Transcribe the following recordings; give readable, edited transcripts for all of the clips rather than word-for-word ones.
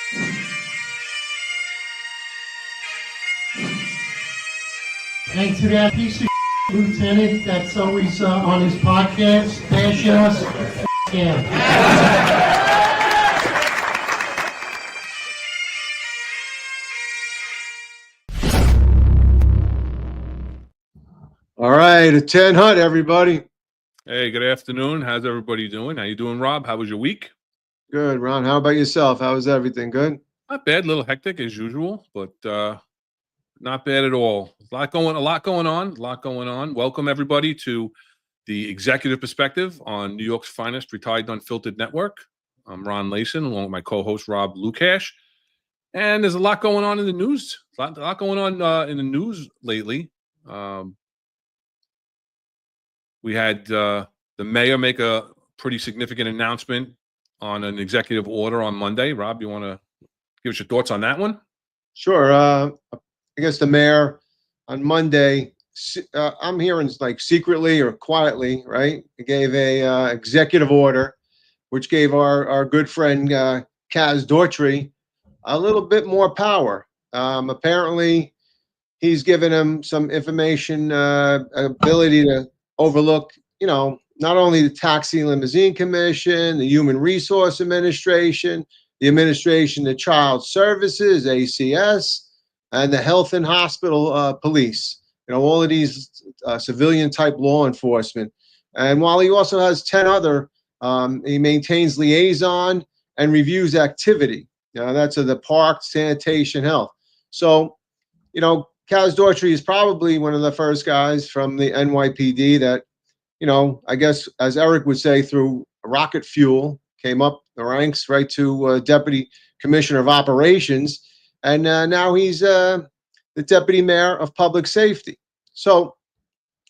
And to that piece of lieutenant that's always on his podcast, bashing us, yeah. All right, a 10 hunt, everybody. Hey, good afternoon. How's everybody doing? How you doing, Rob? How was your week? Good, Ron. How about yourself? How was everything? Good? Not bad. A little hectic as usual, but not bad at all. A lot going on. Welcome everybody to the Executive Perspective on New York's finest retired unfiltered network. I'm Ron Leyson, along with my co-host Rob LuKach. And there's a lot going on in the news. A lot going on in the news lately. We had the mayor make a pretty significant announcement on an executive order on Monday. Rob, you want to give us your thoughts on that one? Sure. I guess the mayor on Monday, I'm hearing like secretly or quietly, right? He gave a executive order, which gave our good friend Kaz Daughtry a little bit more power. Apparently, he's given him some information, ability to overlook, not only the Taxi and Limousine Commission, the Human Resource Administration, the Administration of Child Services, ACS, and the Health and Hospital Police. All of these civilian-type law enforcement. And while he also has 10 other, he maintains liaison and reviews activity. That's the park, sanitation, health. So, Kaz Daughtry is probably one of the first guys from the NYPD that, I guess, as Eric would say, through rocket fuel, came up the ranks right to Deputy Commissioner of Operations. And now he's the Deputy Mayor of Public Safety. So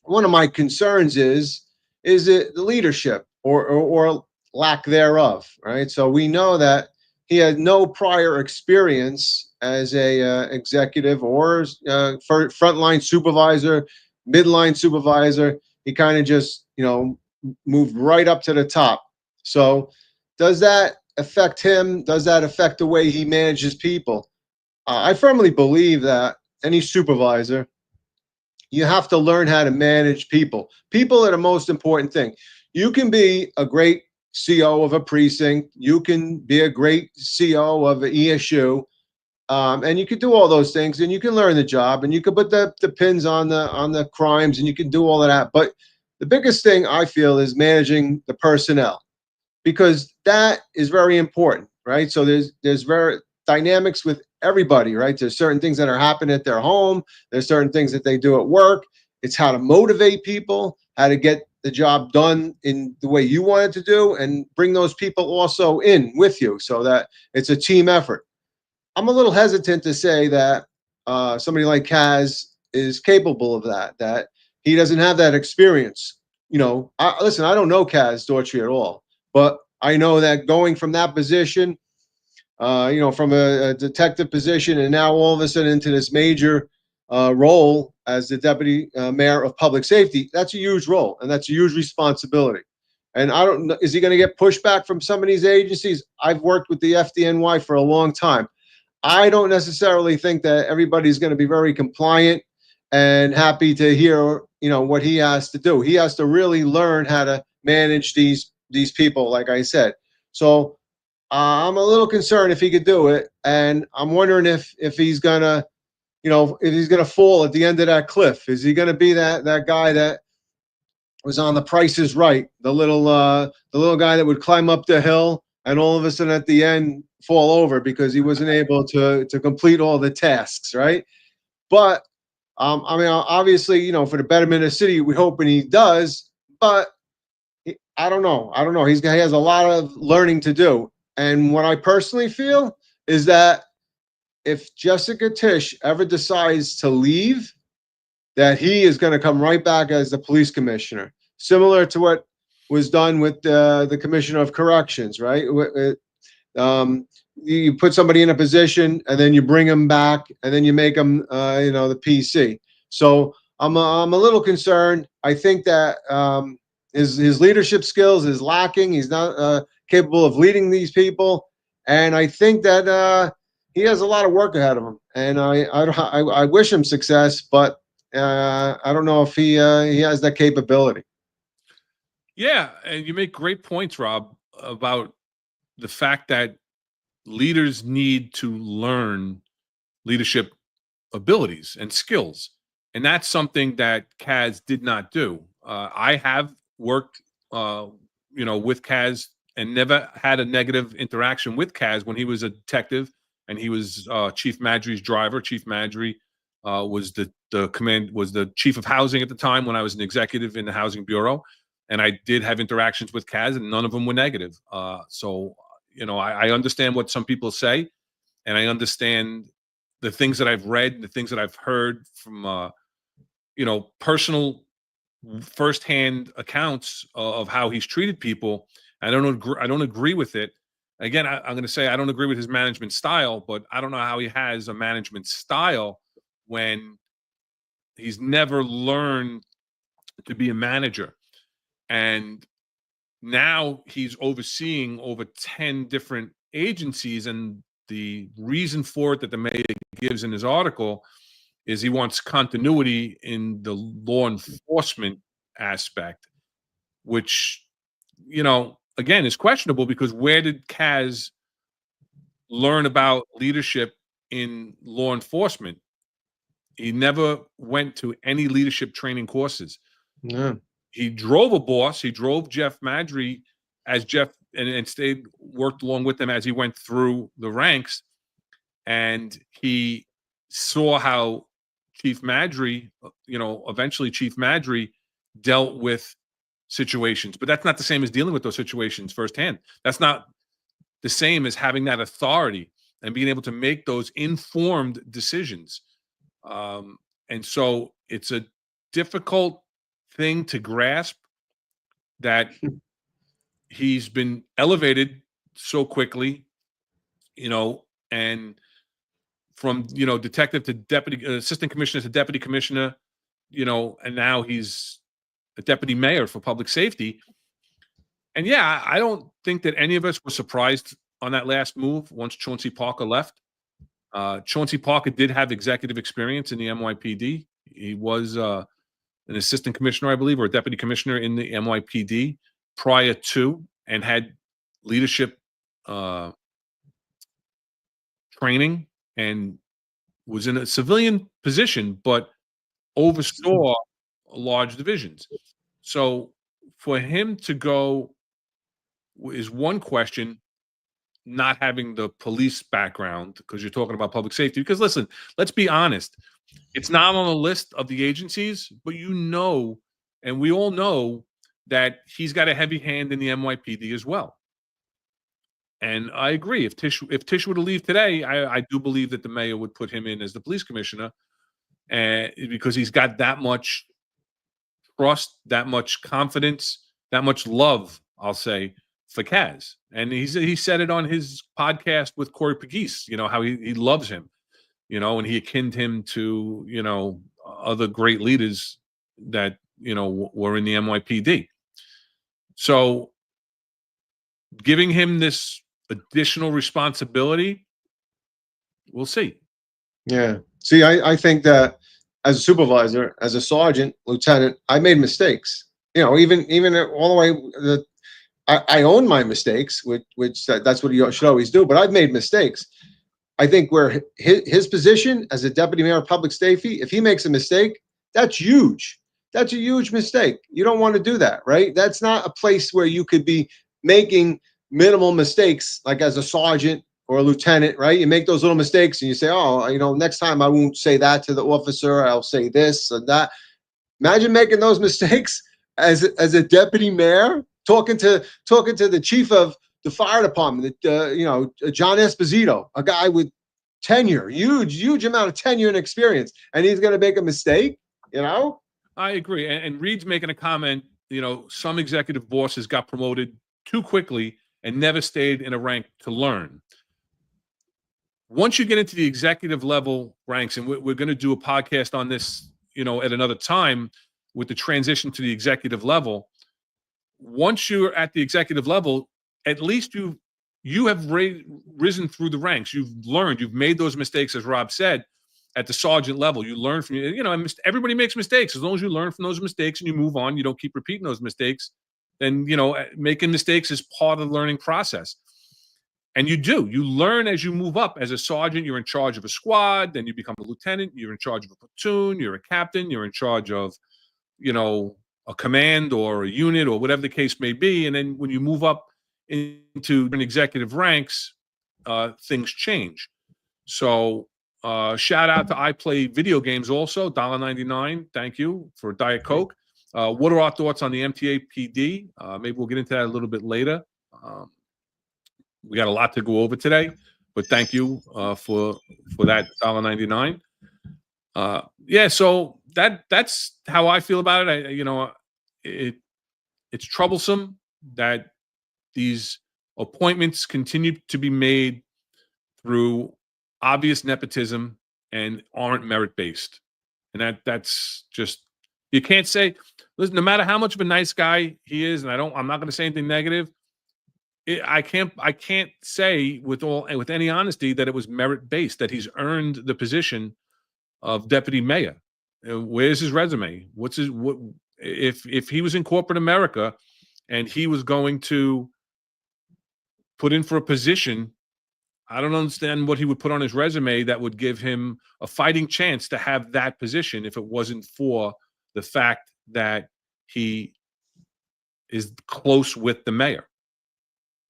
one of my concerns is it the leadership or lack thereof, right? So we know that he had no prior experience as a executive or frontline supervisor, midline supervisor. He kind of just, moved right up to the top. So does that affect him? Does that affect the way he manages people? I firmly believe that any supervisor, you have to learn how to manage people. People are the most important thing. You can be a great CO of a precinct. You can be a great CO of an ESU. And you can do all those things, and you can learn the job, and you can put the pins on the crimes, and you can do all of that. But the biggest thing I feel is managing the personnel, because that is very important, right? So there's very dynamics with everybody, right? There's certain things that are happening at their home. There's certain things that they do at work. It's how to motivate people, how to get the job done in the way you want it to do, and bring those people also in with you so that it's a team effort. I'm a little hesitant to say that somebody like Kaz is capable of that he doesn't have that experience. Listen, I don't know Kaz Daughtry at all, but I know that going from that position, from a detective position, and now all of a sudden into this major role as the Deputy Mayor of Public Safety, that's a huge role, and that's a huge responsibility. And I don't know, is he going to get pushback from some of these agencies? I've worked with the FDNY for a long time. I don't necessarily think that everybody's going to be very compliant and happy to hear, what he has to do. He has to really learn how to manage these people, like I said. So I'm a little concerned if he could do it, and I'm wondering if he's gonna, if he's gonna fall at the end of that cliff. Is he gonna be that guy that was on The Price is Right, the little guy that would climb up the hill and all of a sudden at the end fall over because he wasn't able to complete all the tasks, right? But obviously, for the betterment of the city, we're hoping he does. But I don't know. He has a lot of learning to do. And what I personally feel is that if Jessica Tisch ever decides to leave, that he is going to come right back as the police commissioner, similar to what was done with the commissioner of corrections, right? You put somebody in a position, and then you bring them back, and then you make them, the PC. So I'm a little concerned. I think that his leadership skills is lacking. He's not capable of leading these people, And I think that he has a lot of work ahead of him. And I wish him success, but I don't know if he has that capability. Yeah, and you make great points, Rob, about the fact that leaders need to learn leadership abilities and skills. And that's something that Kaz did not do. I have worked, with Kaz and never had a negative interaction with Kaz when he was a detective and he was Chief Madry's driver. Chief Madry was the chief of housing at the time when I was an executive in the Housing Bureau. And I did have interactions with Kaz, and none of them were negative. I understand what some people say, and I understand the things that I've read, the things that I've heard from, personal firsthand accounts of how he's treated people. I don't agree with it. Again, I'm going to say I don't agree with his management style, but I don't know how he has a management style when he's never learned to be a manager. And now he's overseeing over 10 different agencies, and the reason for it that the mayor gives in his article is he wants continuity in the law enforcement aspect, which, again, is questionable because where did Kaz learn about leadership in law enforcement? He never went to any leadership training courses. Yeah. He drove a boss. He drove Jeff Madry as Jeff and worked along with him as he went through the ranks. And he saw how Chief Madry, eventually Chief Madry dealt with situations. But that's not the same as dealing with those situations firsthand. That's not the same as having that authority and being able to make those informed decisions. And so it's a difficult thing to grasp that he's been elevated so quickly, and from, detective to deputy, assistant commissioner to deputy commissioner, and now he's a deputy mayor for public safety. And yeah, I don't think that any of us were surprised on that last move once Chauncey Parker left. Chauncey Parker did have executive experience in the NYPD. He was an assistant commissioner, I believe, or a deputy commissioner in the NYPD prior to, and had leadership training and was in a civilian position, but oversaw large divisions. So for him to go is one question, not having the police background, because you're talking about public safety. Because listen, let's be honest, it's not on the list of the agencies, but and we all know that he's got a heavy hand in the NYPD as well. And I agree. If Tish were to leave today, I do believe that the mayor would put him in as the police commissioner, and because he's got that much trust, that much confidence, that much love, I'll say, for Kaz. And he said it on his podcast with Corey Pegues, how he loves him, and he akined him to, other great leaders that, were in the NYPD. So giving him this additional responsibility, we'll see. Yeah. See, I think that as a supervisor, as a sergeant, lieutenant, I made mistakes. Even all the way I own my mistakes, which that's what you should always do. But I've made mistakes. I think where his position as a deputy mayor of public safety, if he makes a mistake, that's huge. That's a huge mistake. You don't want to do that, right? That's not a place where you could be making minimal mistakes, like as a sergeant or a lieutenant, right? You make those little mistakes and you say, oh, next time I won't say that to the officer. I'll say this and that. Imagine making those mistakes as a deputy mayor, talking to the chief of the fire department, John Esposito, a guy with tenure, huge amount of tenure and experience, and he's going to make a mistake, I agree. And Reed's making a comment, some executive bosses got promoted too quickly and never stayed in a rank to learn. Once you get into the executive level ranks, and we're going to do a podcast on this, at another time with the transition to the executive level. Once you're at the executive level, at least you have risen through the ranks. You've learned. You've made those mistakes, as Rob said, at the sergeant level. You learn from, everybody makes mistakes. As long as you learn from those mistakes and you move on, you don't keep repeating those mistakes, then, making mistakes is part of the learning process. And you learn as you move up. As a sergeant, you're in charge of a squad, then you become a lieutenant, you're in charge of a platoon, you're a captain, you're in charge of, a command or a unit or whatever the case may be. And then when you move up into an executive ranks, things change. So shout out to I Play Video Games also, $1.99. Thank you for Diet Coke. What are our thoughts on the MTA PD? Maybe we'll get into that a little bit later. We got a lot to go over today, but thank you for that $1.99. So that's how I feel about it. It's troublesome that these appointments continue to be made through obvious nepotism and aren't merit based, and that's just, you can't say, listen, no matter how much of a nice guy he is, and I'm not going to say anything negative. I can't say with any honesty that it was merit based, that he's earned the position of deputy mayor. Where's his resume? If he was in corporate America and he was going to put in for a position, I don't understand what he would put on his resume that would give him a fighting chance to have that position if it wasn't for the fact that he is close with the mayor.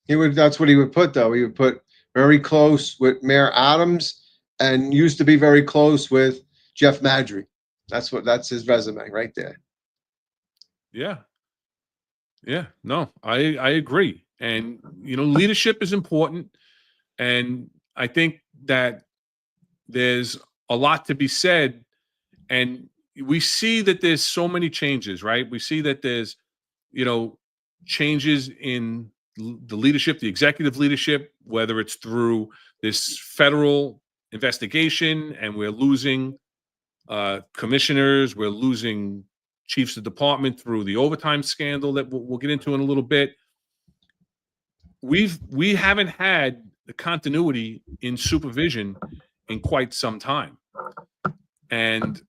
That's what he would put, though. He would put very close with Mayor Adams and used to be very close with Jeff Madry. That's his resume right there. Yeah. No, I agree. And, leadership is important. And I think that there's a lot to be said. And we see that there's so many changes, right? We see that there's, changes in the leadership, the executive leadership, whether it's through this federal investigation and we're losing commissioners, we're losing chiefs of department through the overtime scandal that we'll get into in a little bit. We haven't had the continuity in supervision in quite some time. And,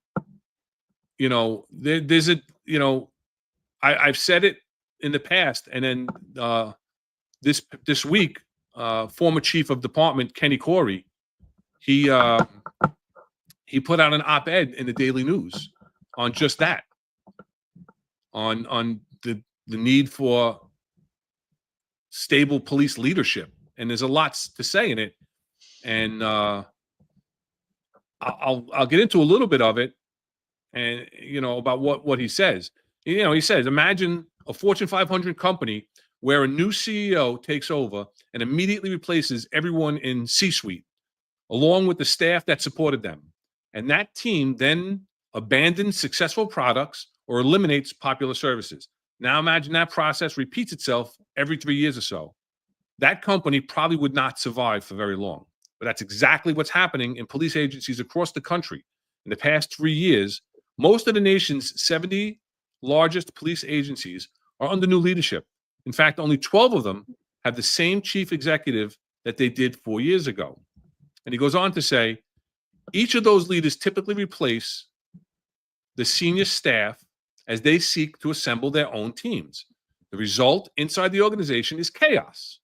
there's I've said it in the past, and then this week, former chief of department Kenny Corey, he put out an op-ed in the Daily News on just that, on the need for stable police leadership, and there's a lot to say in it, and I'll get into a little bit of it, and about what he says. He says, imagine a Fortune 500 company where a new CEO takes over and immediately replaces everyone in C-suite, along with the staff that supported them. And that team then abandons successful products or eliminates popular services. Now imagine that process repeats itself every 3 years or so. That company probably would not survive for very long. But that's exactly what's happening in police agencies across the country. In the past 3 years, most of the nation's 70 largest police agencies are under new leadership. In fact, only 12 of them have the same chief executive that they did 4 years ago. And he goes on to say, each of those leaders typically replace the senior staff as they seek to assemble their own teams. The result inside the organization is chaos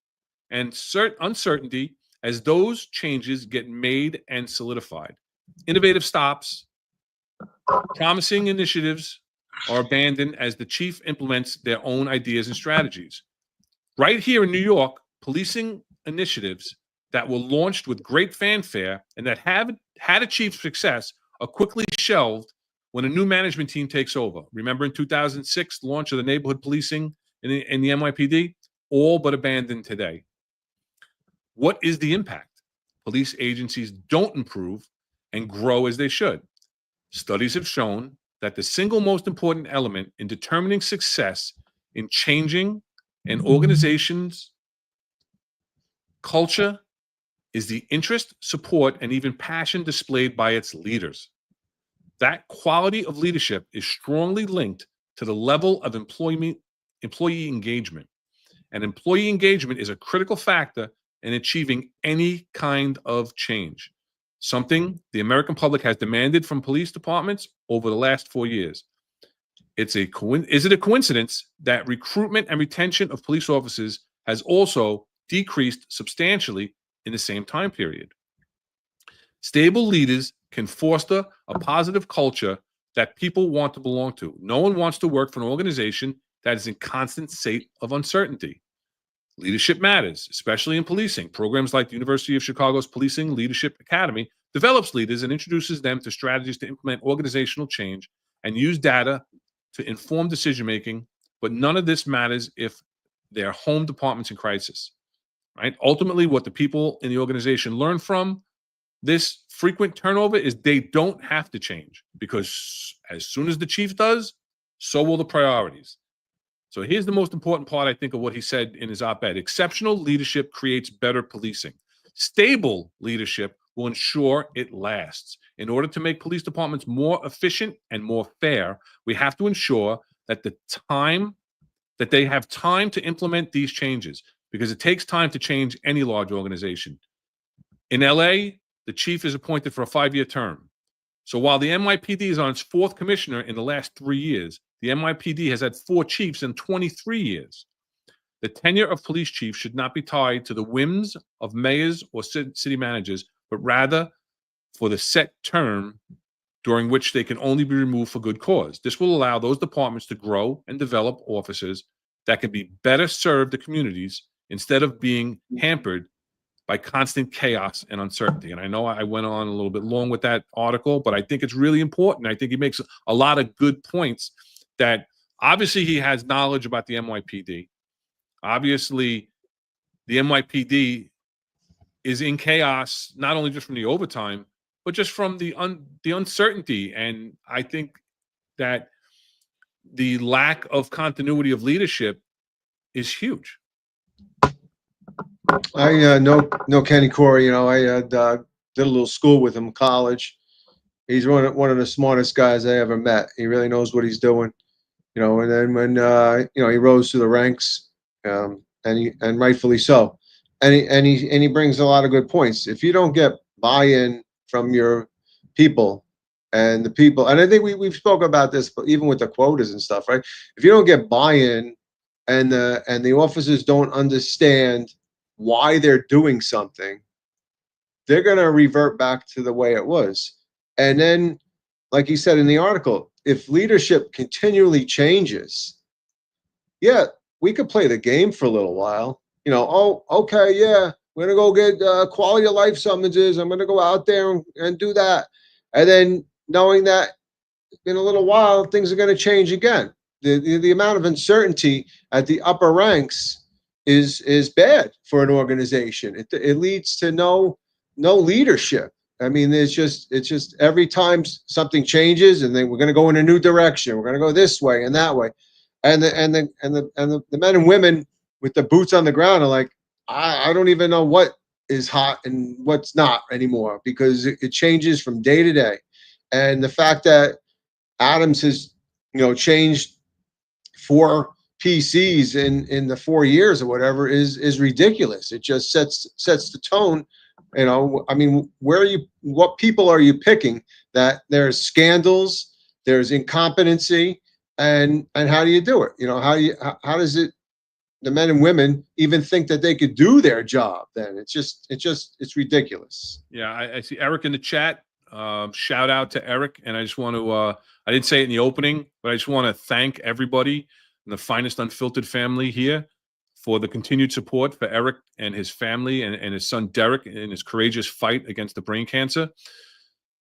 and uncertainty as those changes get made and solidified. Innovative stops, promising initiatives are abandoned as the chief implements their own ideas and strategies. Right here in New York, policing initiatives that were launched with great fanfare and that have had achieved success are quickly shelved when a new management team takes over. Remember in 2006, the launch of the neighborhood policing in the NYPD? All but abandoned today. What is the impact? Police agencies don't improve and grow as they should. Studies have shown that the single most important element in determining success in changing an organization's culture is the interest, support, and even passion displayed by its leaders. That quality of leadership is strongly linked to the level of employee engagement. And employee engagement is a critical factor in achieving any kind of change, something the American public has demanded from police departments over the last 4 years. Is it a coincidence that recruitment and retention of police officers has also decreased substantially in the same time period? Stable leaders can foster a positive culture that people want to belong to. No one wants to work for an organization that is in constant state of uncertainty. Leadership matters, especially in policing. Programs like the University of Chicago's Policing Leadership Academy develops leaders and introduces them to strategies to implement organizational change and use data to inform decision-making, but none of this matters if their home department's in crisis, right? Ultimately, what the people in the organization learn from this frequent turnover is they don't have to change, because as soon as the chief does, so will the priorities. So here's the most important part, I think, of what he said in his op-ed. Exceptional leadership creates better policing. Stable leadership will ensure it lasts. In order to make police departments more efficient and more fair, we have to ensure that they have time to implement these changes, because it takes time to change any large organization. In LA, the chief is appointed for a 5-year term. So while the NYPD is on its 4th commissioner in the last 3 years, the NYPD has had 4 chiefs in 23 years. The tenure of police chiefs should not be tied to the whims of mayors or city managers, but rather for the set term during which they can only be removed for good cause. This will allow those departments to grow and develop officers that can be better serve the communities instead of being hampered by constant chaos and uncertainty. And I know I went on a little bit long with that article, but I think it's really important. I think he makes a lot of good points that obviously he has knowledge about the NYPD. Obviously, the NYPD is in chaos, not only just from the overtime, but just from the uncertainty. And I think that the lack of continuity of leadership is huge. I know Kenny Corey. I had did a little school with him in college. He's one of the smartest guys I ever met. He really knows what he's doing. And then when he rose through the ranks, and rightfully so, and he brings a lot of good points. If you don't get buy-in from your people, and I think we've spoken about this, but even with the quotas and stuff, right? If you don't get buy-in, and the officers don't understand why they're doing something, they're going to revert back to the way it was. And then, like he said in the article, if leadership continually changes, yeah, we could play the game for a little while. Oh, okay, yeah, we're going to go get quality of life summonses. I'm going to go out there and do that. And then knowing that in a little while, things are going to change again. The amount of uncertainty at the upper ranks is bad for an organization. It leads to no leadership. I mean, it's just every time something changes, and then we're going to go in a new direction. We're going to go this way and that way, and the men and women with the boots on the ground are like, I don't even know what is hot and what's not anymore, because it changes from day to day. And the fact that Adams has changed 4 PCs in the 4 years or whatever is ridiculous. It just sets the tone. I mean, what people are you picking? That there's scandals, there's incompetency, and how do you do it? How does it, the men and women, even think that they could do their job? Then it's ridiculous. Yeah, I see Eric in the chat. Shout out to Eric. And I just want to, I didn't say it in the opening, but I just want to thank everybody in the Finest Unfiltered family here for the continued support for Eric and his family and his son Derek in his courageous fight against the brain cancer.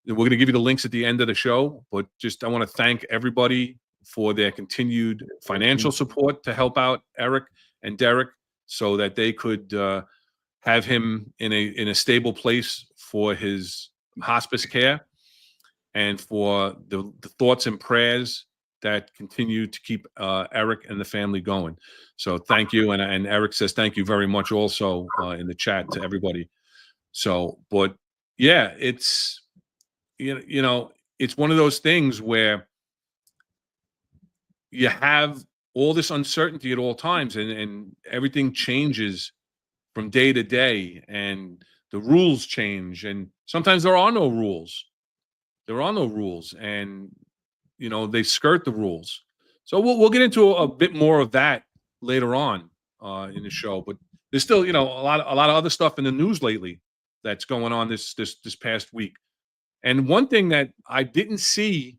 We're going to give you the links at the end of the show, but I want to thank everybody for their continued financial support to help out Eric and Derek so that they could have him in a stable place for his hospice care, and for the thoughts and prayers that continue to keep Eric and the family going. So thank you. And Eric says thank you very much also in the chat to everybody. So, but yeah, it's, it's one of those things where you have all this uncertainty at all times, and everything changes from day to day, and the rules change, and sometimes there are no rules. There are no rules, and they skirt the rules. So we'll get into a bit more of that later on in the show. But there's still a lot of other stuff in the news lately that's going on this past week. And one thing that I didn't see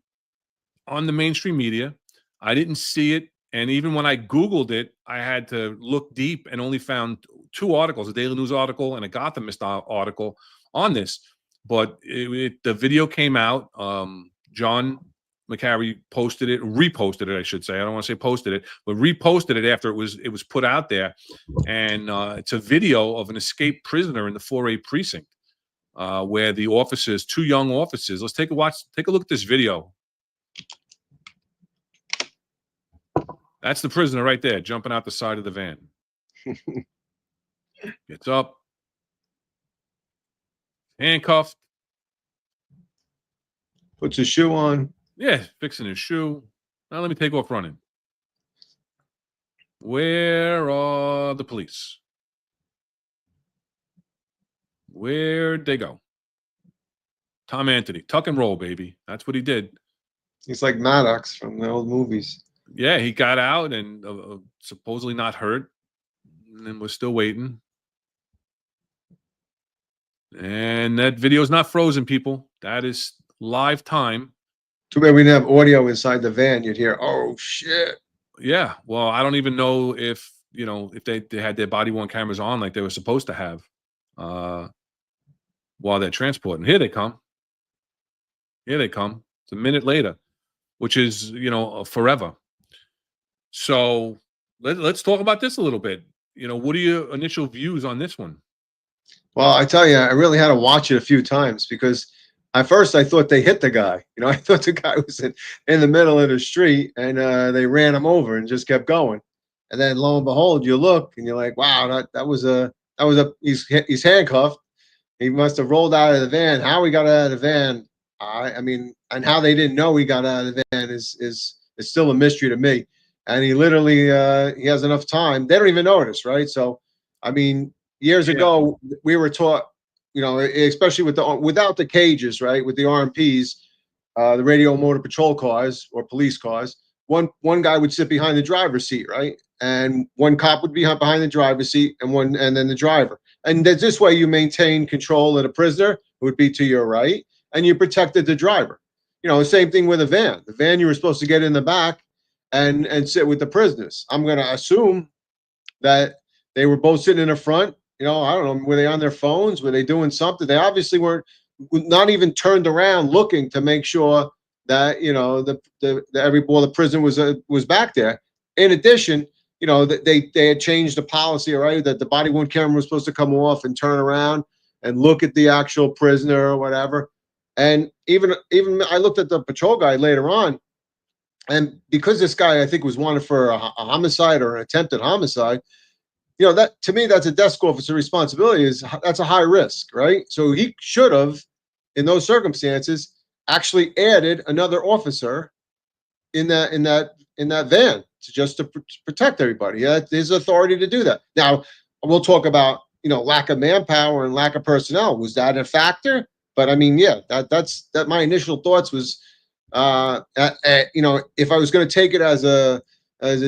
on the mainstream media, I didn't see it, and even when I Googled it, I had to look deep and only found two articles: a Daily News article and a Gothamist article on this. But the video came out. John McCary reposted it, I should say. I don't want to say posted it, but reposted it after it was put out there. And it's a video of an escaped prisoner in the 4A precinct, where the officers, two young officers. Let's take a look at this video. That's the prisoner right there, jumping out the side of the van. Gets up, handcuffed, Puts his shoe on. yeah, fixing his shoe. Now let me take off running. Where are the police? Where'd they go? Tom Anthony, tuck and roll, baby. That's what he did. He's like Maddox from the old movies. Yeah, he got out and supposedly not hurt, and then we're still waiting. And that video is not frozen, people. That is live time. Too bad we didn't have audio inside the van. You'd hear, "Oh shit!" Yeah. Well, I don't even know if if they had their body-worn cameras on like they were supposed to have while they're transporting. Here they come. Here they come. It's a minute later, which is forever. So let's talk about this a little bit. What are your initial views on this one? Well, I tell you, I really had to watch it a few times because at first I thought they hit the guy. I thought the guy was in the middle of the street and they ran him over and just kept going. And then lo and behold, you look and you're like, wow, he's handcuffed. He must have rolled out of the van. How he got out of the van, I mean, and how they didn't know he got out of the van is still a mystery to me. And he literally he has enough time. They don't even notice, right? So, I mean, years ago we were taught, especially without the cages, right? With the RMPs, the radio motor patrol cars or police cars, one guy would sit behind the driver's seat, right? And one cop would be behind the driver's seat, and then the driver. And this way you maintain control of the prisoner, who would be to your right, and you protected the driver. The same thing with a van. The van, you were supposed to get in the back and sit with the prisoners. I'm going to assume that they were both sitting in the front. I don't know, were they on their phones? Were they doing something? They obviously weren't, not even turned around looking to make sure that, the prison was back there. In addition, they had changed the policy, right? That the body-worn camera was supposed to come off and turn around and look at the actual prisoner or whatever. And even I looked at the patrol guy later on, and because this guy, I think, was wanted for a homicide or an attempted homicide, that to me, that's a desk officer responsibility. That's a high risk, right? So he should have, in those circumstances, actually added another officer in that van to protect everybody. He had his authority to do that. Now we'll talk about lack of manpower and lack of personnel. Was that a factor? But I mean, yeah, that's my initial thoughts was, if I was going to take it as a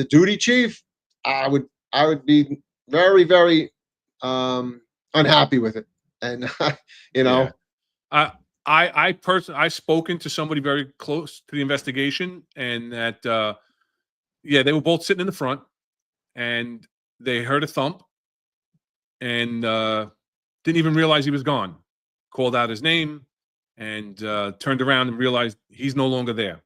duty chief, I would be very, very unhappy with it. And Yeah. I personally, I've spoken to somebody very close to the investigation, and that they were both sitting in the front, and they heard a thump, and didn't even realize he was gone. Called out his name, and turned around and realized he's no longer there.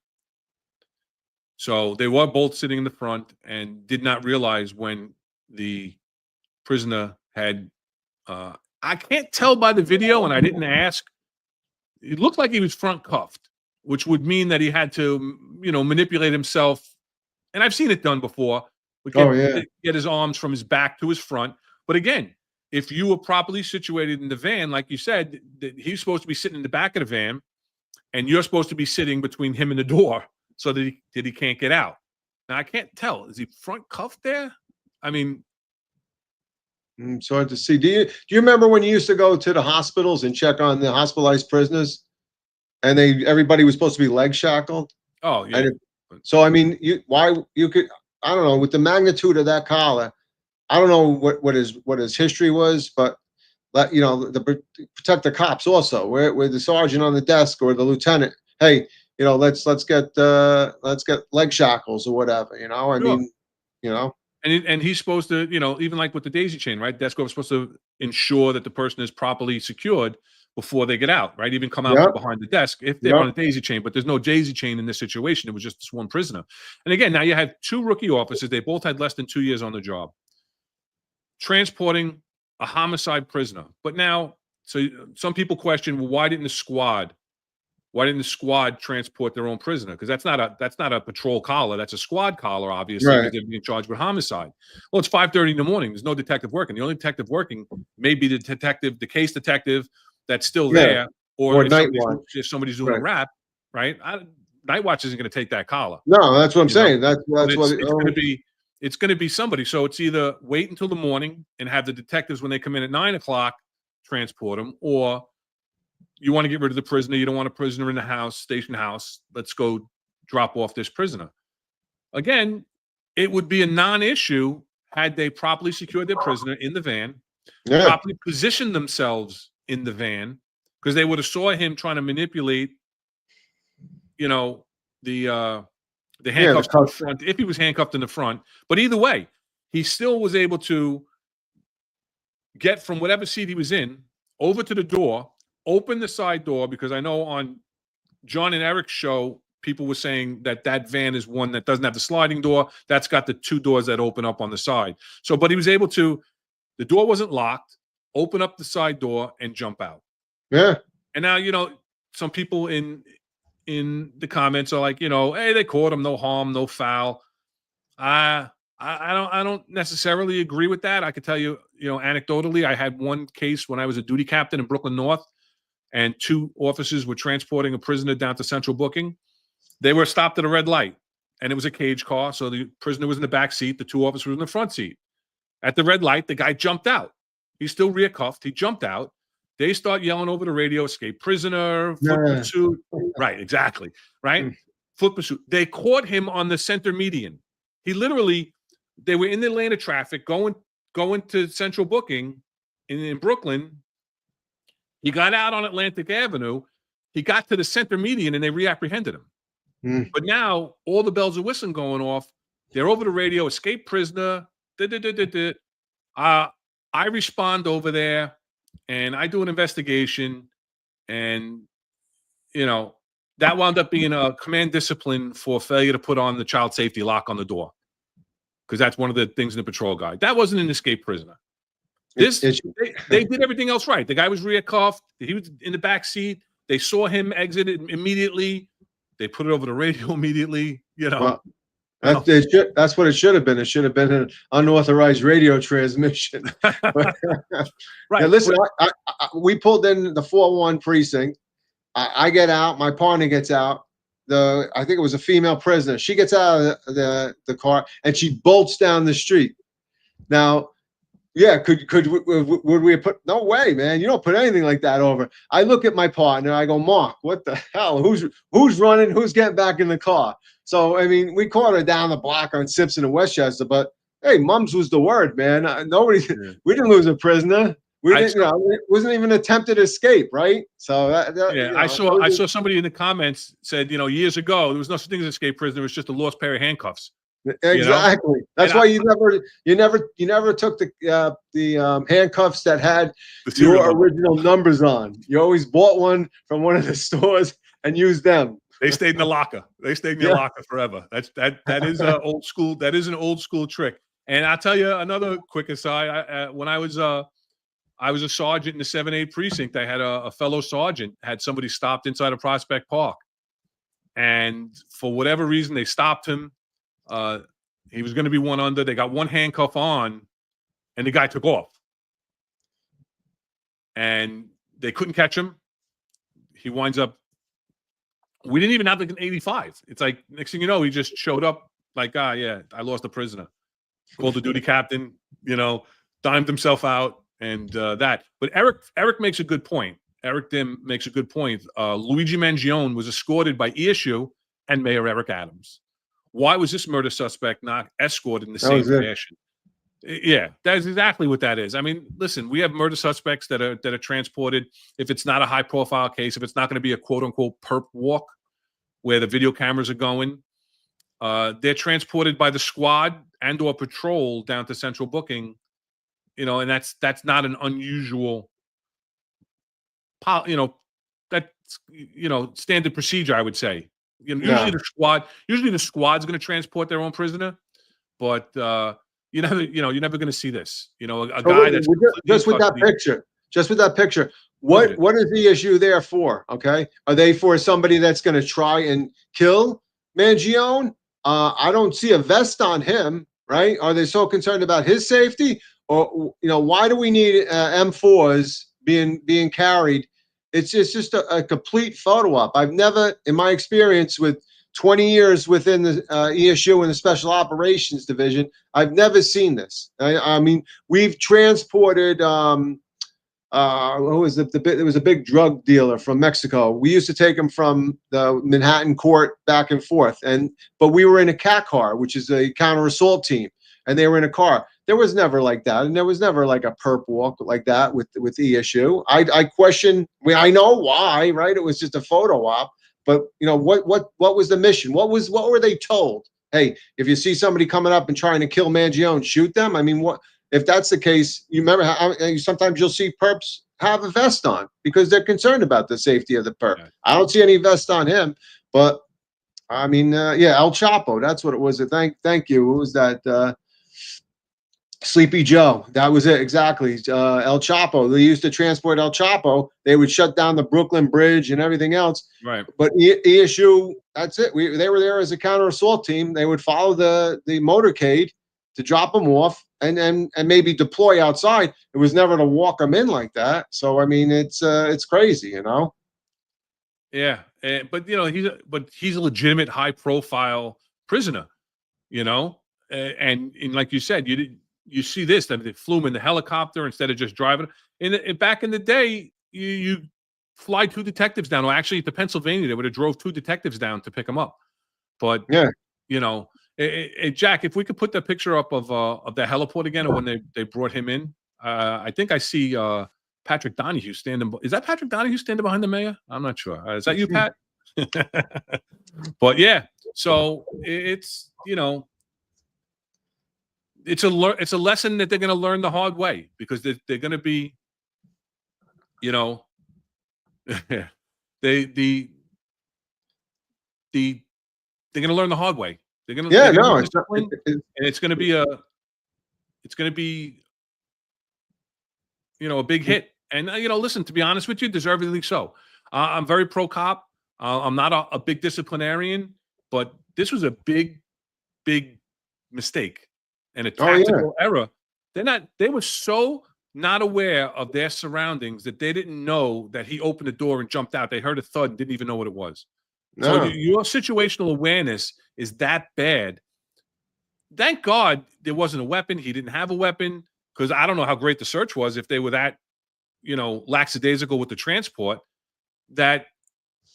So they were both sitting in the front and did not realize when the prisoner had, I can't tell by the video, and I didn't ask. It looked like he was front cuffed, which would mean that he had to, manipulate himself. And I've seen it done before. Get his arms from his back to his front. But again, if you were properly situated in the van, like you said, he's supposed to be sitting in the back of the van, and you're supposed to be sitting between him and the door so that he can't get out. Now, I can't tell. Is he front cuffed there? I mean, So hard to see. Do you remember when you used to go to the hospitals and check on the hospitalized prisoners, and everybody was supposed to be leg shackled? Oh yeah. And so I mean, you could, I don't know, with the magnitude of that collar, I don't know what his history was, but protect the cops also. Where the sergeant on the desk or the lieutenant, hey, let's get leg shackles or whatever. I Sure. mean, you know, And he's supposed to, even like with the daisy chain, right? Desk is supposed to ensure that the person is properly secured before they get out, right? Even come out yeah, from behind the desk if they're yeah, on a daisy chain, but there's no daisy chain in this situation. It was just this one prisoner. And again, now you had two rookie officers. They both had less than 2 years on the job, transporting a homicide prisoner. But now, so some people question, well, why didn't the squad transport their own prisoner? Because that's not a patrol collar. That's a squad collar, obviously, because right, they're being charged with homicide. Well, it's 5:30 in the morning. There's no detective working. The only detective working may be the case detective that's still yeah, there, or or night watch, if somebody's doing a right? rap, right? Night watch isn't going to take that collar, No, that's what I'm you know. saying. That's But what. it's going to be somebody. So it's either wait until the morning and have the detectives when they come in at 9 o'clock transport them, or you want to get rid of the prisoner. You don't want a prisoner in the house, station house. Let's go drop off this prisoner. Again, it would be a non-issue had they properly secured their prisoner in the van, Yeah, properly positioned themselves in the van, because they would have saw him trying to manipulate, you know, the yeah, the handcuffs to the cuff. front, if he was handcuffed in the front. But either way, he still was able to get from whatever seat he was in over to the door, open the side door, because I know on John and Eric's show, people were saying that van is one that doesn't have the sliding door. That's got the two doors that open up on the side. So, but he was able to, the door wasn't locked, open up the side door and jump out. Yeah, And now, some people in the comments are like, hey, they caught him, no harm, no foul. I don't necessarily agree with that. I could tell you, anecdotally, I had one case when I was a duty captain in Brooklyn North, and two officers were transporting a prisoner down to central booking. They were stopped at a red light, and it was a cage car. So the prisoner was in the back seat. The two officers were in the front seat. At the red light, the guy jumped out. He's still rear cuffed. He jumped out. They start yelling over the radio, escape prisoner, foot yeah, pursuit. Right, exactly. Right? Mm. Foot pursuit. They caught him on the center median. He literally, they were in the lane of traffic going to central booking in Brooklyn. He got out on Atlantic Avenue. He got to the center median and they reapprehended him. Mm. But now all the bells are whistling going off. They're over the radio, escape prisoner. I respond over there and I do an investigation, and that wound up being a command discipline for failure to put on the child safety lock on the door, because that's one of the things in the patrol guide. That wasn't an escape prisoner. They did everything else right. The guy was rear cuffed. He was in the back seat. They saw him exit immediately. They put it over the radio immediately. Well, that's what it should have been. It should have been an unauthorized radio transmission. Right. Now, listen, we pulled in the 4-1 precinct. I get out. My partner gets out. I think it was a female prisoner. She gets out of the car and she bolts down the street. Now, yeah, would we have put? No way, man. You don't put anything like that over. I look at my partner. I go, Mark, what the hell? Who's running? Who's getting back in the car? So, I mean, we caught her down the block on Simpson and Westchester, but hey, mums was the word, man. We didn't lose a prisoner. We didn't, it wasn't even an attempted escape, right? So I saw somebody in the comments said, years ago, there was no such thing as escape prisoner. It was just a lost pair of handcuffs. Exactly. That's why you never took the handcuffs that had your original numbers on. You always bought one from one of the stores and used them. They stayed in the locker. They stayed in your locker forever. That is an old school. That is an old school trick. And I'll tell you another quick aside. When I was a sergeant in the 7-8 precinct, I had a fellow sergeant had somebody stopped inside of Prospect Park, and for whatever reason they stopped him. He was going to be one under. They got one handcuff on, and the guy took off, and they couldn't catch him. He winds up. We didn't even have like an 85. It's like next thing you know, he just showed up like, yeah, I lost a prisoner. Called the duty captain. dimed himself out and that. But Eric makes a good point. Eric Dim makes a good point. Luigi Mangione was escorted by ESU and Mayor Eric Adams. Why was this murder suspect not escorted in the same fashion? Yeah, that's exactly what that is. I mean, listen, we have murder suspects that are transported. If it's not a high profile case, if it's not going to be a quote unquote perp walk where the video cameras are going, they're transported by the squad and or patrol down to central booking. You know, and that's not an unusual, that's standard procedure, I would say. You know, usually the squad's going to transport their own prisoner, but you're never going to see this. You know, a guy that's just with that picture. What is the issue there for? Okay, are they for somebody that's going to try and kill Mangione? I don't see a vest on him, right? Are they so concerned about his safety, or why do we need M4s being carried? It's just a complete photo op. I've never, in my experience with 20 years within the ESU and the Special Operations Division, I've never seen this. I mean, we've transported. Who was there was a big drug dealer from Mexico. We used to take him from the Manhattan court back and forth, but we were in a CAT car, which is a counter assault team, and they were in a car. There was never like that, and there was never like a perp walk like that with ESU. I question. I know why, right? It was just a photo op, but what was the mission? What were they told? Hey, if you see somebody coming up and trying to kill Mangione, shoot them. I mean, what if that's the case? You remember how sometimes you'll see perps have a vest on because they're concerned about the safety of the perp. Yeah. I don't see any vest on him, but I mean, El Chapo. That's what it was. Thank you. What was that? Sleepy Joe. That was it. Exactly. El Chapo. They used to transport El Chapo. They would shut down the Brooklyn Bridge and everything else. Right. But ESU, that's it. They were there as a counter assault team. They would follow the motorcade to drop them off and maybe deploy outside. It was never to walk them in like that. So I mean, it's crazy, Yeah, but he's a legitimate high profile prisoner, and like you said, you see this, that they flew him in the helicopter instead of just driving. Back in the day, you fly 2 detectives down. Or actually, to Pennsylvania, they would have drove 2 detectives down to pick him up. But yeah, Jack, if we could put the picture up of the heliport again, or when they brought him in, I think I see Patrick Donahue standing. Is that Patrick Donahue standing behind the mayor? I'm not sure. Is that you, Pat? But yeah, so it's it's a lesson that they're going to learn the hard way, because they're going to be, they're going to learn the hard way. They're going to and it's going to be a big hit. And listen, to be honest with you, deservedly so. I'm very pro cop. I'm not a big disciplinarian, but this was a big mistake and a tactical error. They were so not aware of their surroundings that they didn't know that he opened the door and jumped out. They heard a thud and didn't even know what it was. No. So your situational awareness is that bad. Thank God there wasn't a weapon. He didn't have a weapon, because I don't know how great the search was if they were that, lackadaisical with the transport, that,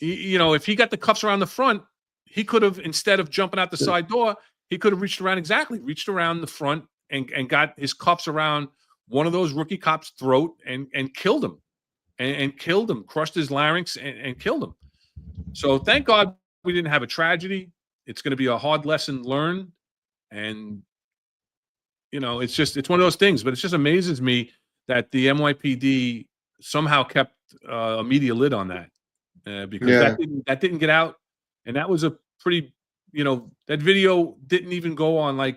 if he got the cuffs around the front, he could have, instead of jumping out the side door, he could have reached around the front and got his cuffs around one of those rookie cops' throat and killed him, and killed him, crushed his larynx and killed him. So thank God we didn't have a tragedy. It's going to be a hard lesson learned. And, it's one of those things, but it just amazes me that the NYPD somehow kept a media lid on that, because that didn't get out. And that was a pretty, that video didn't even go on, I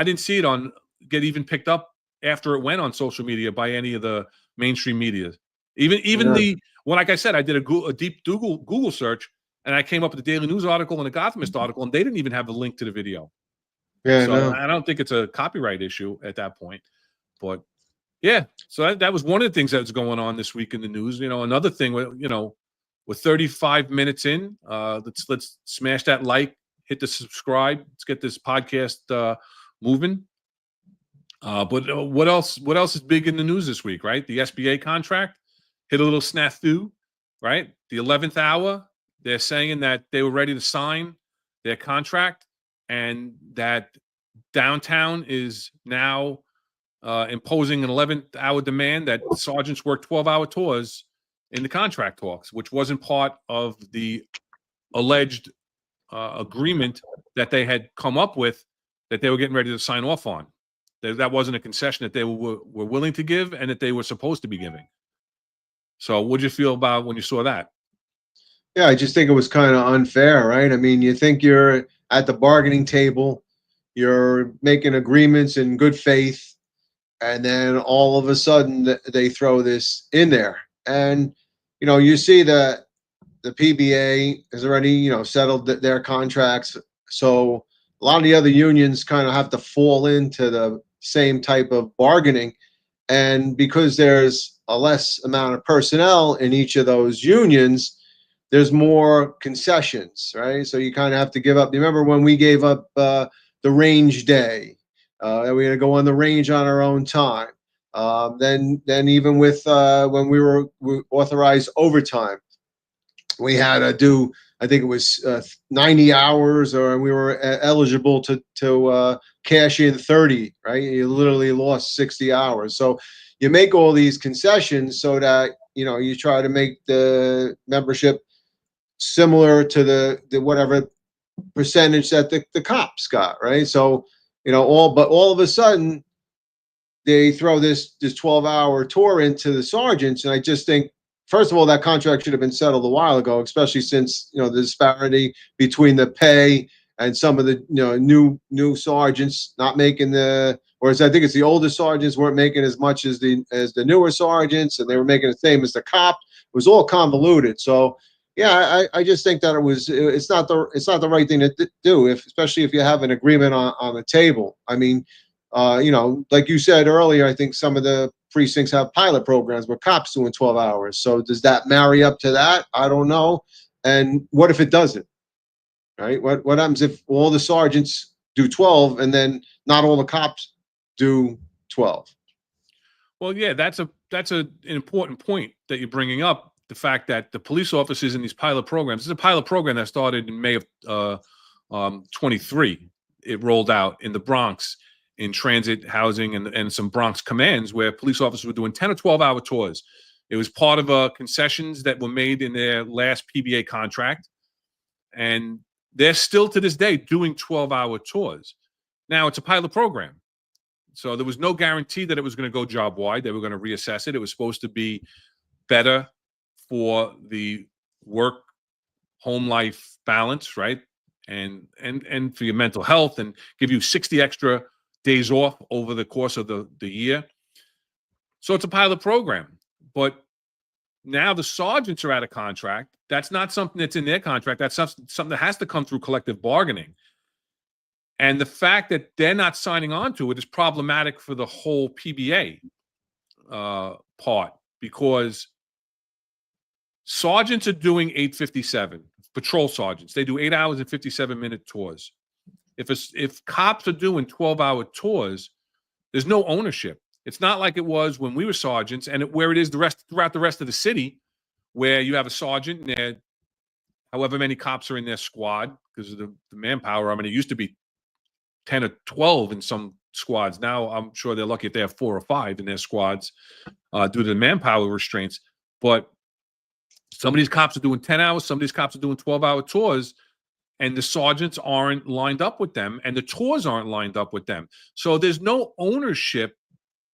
didn't see it get even picked up after it went on social media by any of the mainstream media. Like I said, I did a deep Google search, and I came up with a Daily News article and a Gothamist article, and they didn't even have the link to the video. Yeah, so I don't think it's a copyright issue at that point. But yeah, so that was one of the things that was going on this week in the news. Another thing, we're 35 minutes in. Let's smash that like, hit the subscribe. Let's get this podcast moving. But what else? What else is big in the news this week? Right, the SBA contract hit a little snafu. Right, the 11th hour, they're saying that they were ready to sign their contract, and that downtown is now imposing an 11th hour demand that sergeants work 12-hour tours in the contract talks, which wasn't part of the alleged agreement that they had come up with that they were getting ready to sign off on. That wasn't a concession that they were willing to give and that they were supposed to be giving. So what did you feel about when you saw that? Yeah, I just think it was kind of unfair, right? I mean, you think you're at the bargaining table, you're making agreements in good faith, and then all of a sudden they throw this in there. And you see that the PBA has already, settled their contracts. So a lot of the other unions kind of have to fall into the same type of bargaining. And because there's a less amount of personnel in each of those unions, there's more concessions, right? So you kind of have to give up. You remember when we gave up the range day, and we had to go on the range on our own time. Then even with when we authorized overtime, we had to do, I think it was 90 hours, or we were eligible to cash in 30, right? You literally lost 60 hours. So you make all these concessions so that, you try to make the membership similar to the whatever percentage that the cops got, right? So, but all of a sudden they throw this 12-hour tour into the sergeants. And I just think, first of all, that contract should have been settled a while ago, especially since, the disparity between the pay and some of the, new sergeants not making whereas I think it's the older sergeants weren't making as much as the newer sergeants, and they were making the same as the cop. It was all convoluted. So yeah, I just think that it's not the right thing to do, especially if you have an agreement on the table. I mean, like you said earlier, I think some of the precincts have pilot programs where cops doing 12 hours. So does that marry up to that? I don't know. And what if it doesn't? Right? What happens if all the sergeants do 12 and then not all the cops do 12? Well, yeah, that's an important point that you're bringing up. The fact that the police officers in these pilot programs, this is a pilot program that started in May of 23. It rolled out in the Bronx in transit housing and some Bronx commands where police officers were doing 10 or 12-hour tours. It was part of concessions that were made in their last PBA contract. And they're still to this day doing 12-hour tours. Now, it's a pilot program. So there was no guarantee that it was going to go job wide. They were going to reassess it. It was supposed to be better for the work home life balance, right? And for your mental health, and give you 60 extra days off over the course of the year. So it's a pilot program. But now the sergeants are out of contract. That's not something that's in their contract. That's something that has to come through collective bargaining. And the fact that they're not signing on to it is problematic for the whole PBA part, because sergeants are doing 8:57. Patrol sergeants, they do 8 hours and 57-minute tours. If cops are doing 12-hour tours, there's no ownership. It's not like it was when we were sergeants, and where it is throughout the rest of the city, where you have a sergeant and however many cops are in their squad because of the manpower. I mean, it used to be 10 or 12 in some squads. Now I'm sure they're lucky if they have 4 or 5 in their squads due to the manpower restraints. But some of these cops are doing 10 hours, some of these cops are doing 12-hour tours, and the sergeants aren't lined up with them, and the tours aren't lined up with them. So there's no ownership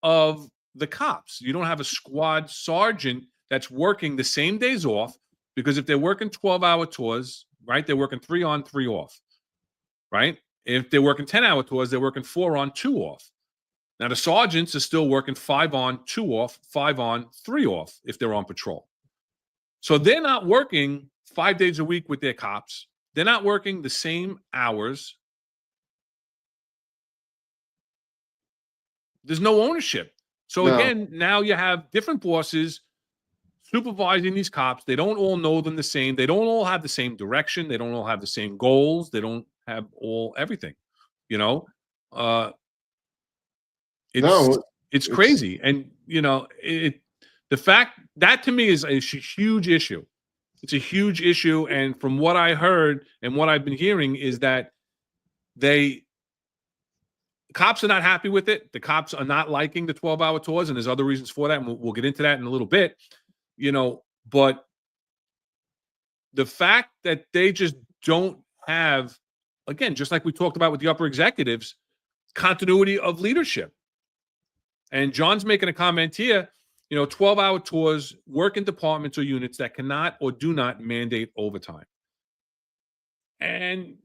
of the cops. You don't have a squad sergeant that's working the same days off, because if they're working 12-hour tours, right, they're working 3 on, 3 off, right? If they're working 10-hour tours, they're working 4 on, 2 off. Now, the sergeants are still working 5 on, 2 off, 5 on, 3 off if they're on patrol. So they're not working 5 days a week with their cops. They're not working the same hours. There's no ownership. So again, now you have different bosses supervising these cops. They don't all know them the same. They don't all have the same direction. They don't all have the same goals. They don't have everything, It's No, it's it's, crazy. And the fact that to me is a huge issue. It's a huge issue. And from what I heard and what I've been hearing is that they cops are not happy with it. The cops are not liking the 12-hour tours, and there's other reasons for that. And we'll get into that in a little bit, but the fact that they just don't have, again, just like we talked about with the upper executives, continuity of leadership. And John's making a comment here, 12-hour tours work in departments or units that cannot or do not mandate overtime. And,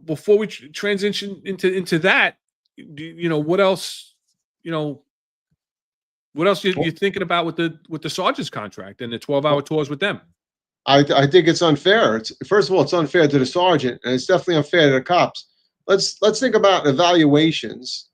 before we transition into that, what else, you're thinking about with the sergeant's contract and the 12-hour tours with them? I think it's unfair. First of all, it's unfair to the sergeant, and it's definitely unfair to the cops. Let's think about evaluations.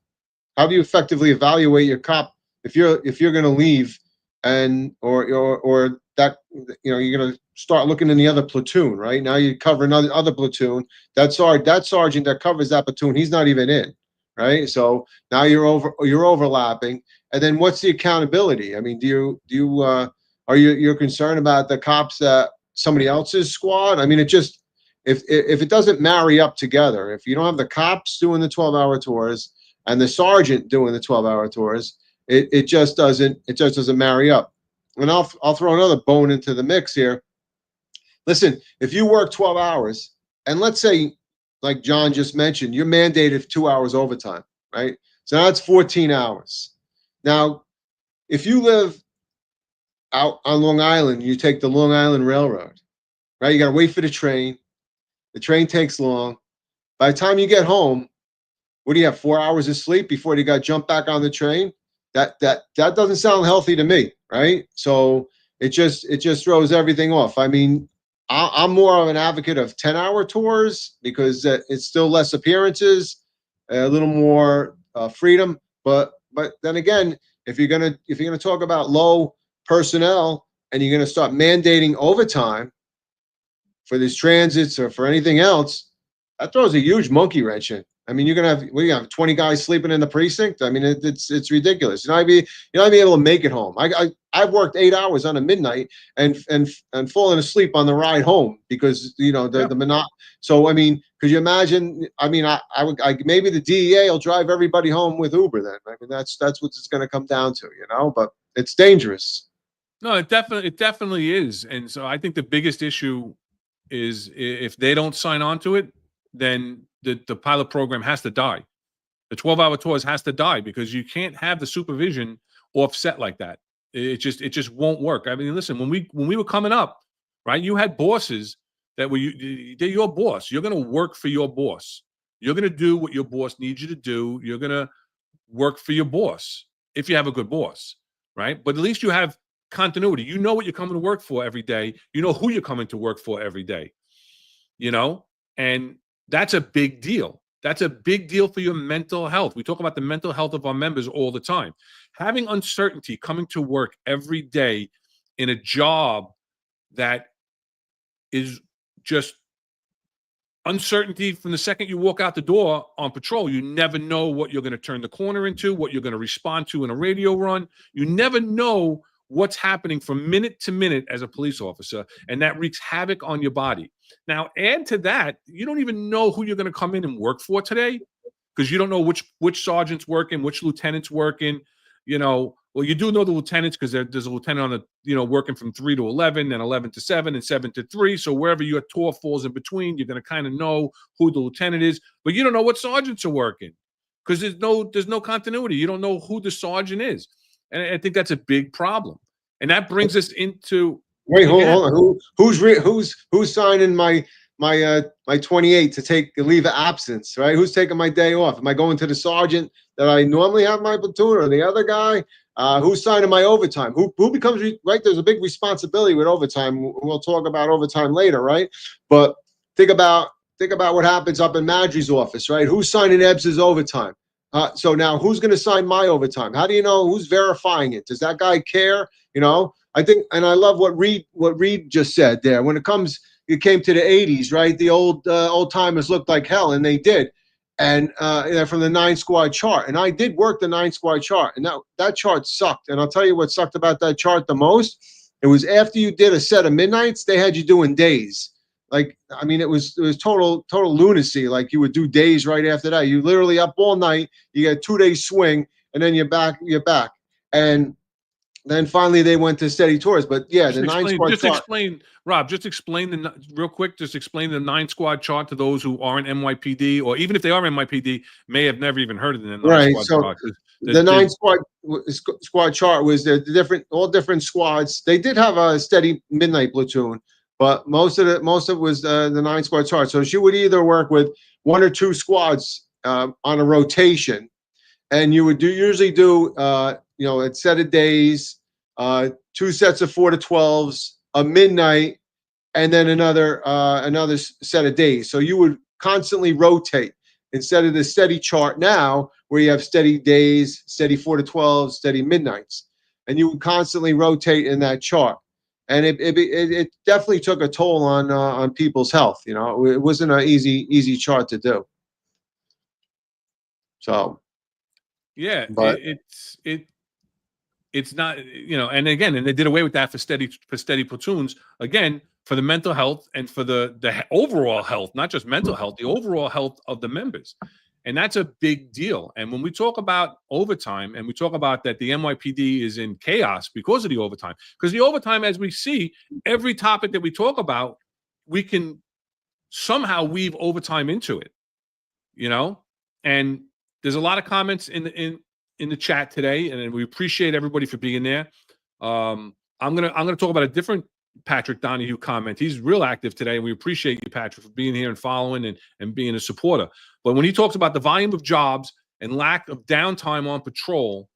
How do you effectively evaluate your cop if you're going to leave, and or that you're going to start looking in the other platoon, right? Now you cover another platoon. That sergeant that covers that platoon, he's not even in, right? So now you're overlapping, and then what's the accountability? I mean, are you concerned about the cops that somebody else's squad? I mean, it just if it doesn't marry up together, if you don't have the cops doing the 12-hour tours and the sergeant doing the 12-hour tours, it just doesn't marry up. And I'll throw another bone into the mix here. Listen, if you work 12 hours, and let's say, like John just mentioned, you're mandated 2 hours overtime, right? So that's 14 hours. Now, if you live out on Long Island, you take the Long Island Railroad, right? You got to wait for the train. The train takes long. By the time you get home, what do you have, 4 hours of sleep before you got to jump back on the train? That doesn't sound healthy to me, right? So it just throws everything off. I mean, I'm more of an advocate of 10-hour tours because it's still less appearances, a little more freedom. But then again, if you're gonna talk about low personnel and you're gonna start mandating overtime for these transits or for anything else, that throws a huge monkey wrench in. I mean, you're gonna have 20 guys sleeping in the precinct. I mean, it's ridiculous. You're not be able to make it home. I've worked 8 hours on a midnight and fallen asleep on the ride home because the So I mean, could you imagine? I mean, I maybe the DEA will drive everybody home with Uber then. I mean, that's what it's going to come down to, But it's dangerous. No, it definitely is. And so I think the biggest issue is if they don't sign on to it, then the pilot program has to die. The 12-hour tours has to die because you can't have the supervision offset like that. It just won't work. I mean, listen, when we were coming up, right, you had bosses that they're your boss. You're going to work for your boss. You're going to do what your boss needs you to do. You're going to work for your boss if you have a good boss, right? But at least you have continuity. You know what you're coming to work for every day. You know who you're coming to work for every day, and that's a big deal. That's a big deal for your mental health. We talk about the mental health of our members all the time. Having uncertainty coming to work every day in a job that is just uncertainty from the second you walk out the door on patrol. You never know what you're going to turn the corner into, what you're going to respond to in a radio run. You never know what's happening from minute to minute as a police officer, and that wreaks havoc on your body. Now, add to that, you don't even know who you're going to come in and work for today because you don't know which sergeant's working, which lieutenant's working. Well, you do know the lieutenants because there's a lieutenant on the, working from 3 to 11, and 11 to 7, and 7 to 3. So wherever your tour falls in between, you're going to kind of know who the lieutenant is, but you don't know what sergeants are working because there's no continuity. You don't know who the sergeant is, and I think that's a big problem. And that brings us into hold on. Who's signing my 28 to take a leave of absence, right? Who's taking my day off? Am I going to the sergeant that I normally have my platoon or the other guy? Who's signing my overtime? Who becomes right? There's a big responsibility with overtime. We'll talk about overtime later, right? But think about what happens up in Madry's office, right? Who's signing Ebbs's overtime? So now who's going to sign my overtime? How do you know who's verifying it? Does that guy care? I think, and I love what Reed just said there. When it came to the 80s, right? The old timers looked like hell, and they did. and from the 9 squad chart. And I did work the 9 squad chart, and that chart sucked. And I'll tell you what sucked about that chart the most. It was after you did a set of midnights, they had you doing days. Like, I mean, it was total lunacy. Like, you would do days right after that. You literally up all night. You get a 2-day swing, and then you're back. And then finally they went to steady tours. But yeah, the 9 squad chart. Explain, Rob. Just explain real quick. Just explain the 9 squad chart to those who aren't NYPD, or even if they are NYPD, may have never even heard of the 9 squad chart. The 9 squad chart was all different squads. They did have a steady midnight platoon, but most of it was the 9 squad chart. So she would either work with 1 or 2 squads on a rotation, and you would usually do a set of days, 2 sets of 4 to 12s, a midnight, and then another set of days. So you would constantly rotate instead of the steady chart now, where you have steady days, steady 4 to 12, steady midnights, and you would constantly rotate in that chart. And it definitely took a toll on people's health. It wasn't an easy chart to do. So, yeah, but it's not, and again, and they did away with that for steady platoons, again, for the mental health and for the overall health, not just mental health, the overall health of the members. And that's a big deal. And when we talk about overtime, and we talk about that the NYPD is in chaos because of the overtime, because the overtime, as we see, every topic that we talk about, we can somehow weave overtime into it, and there's a lot of comments in the chat today, and we appreciate everybody for being there. I'm gonna talk about a different Patrick Donahue comment. He's real active today, and we appreciate you, Patrick, for being here and following and being a supporter. But when he talks about the volume of jobs and lack of downtime on patrol,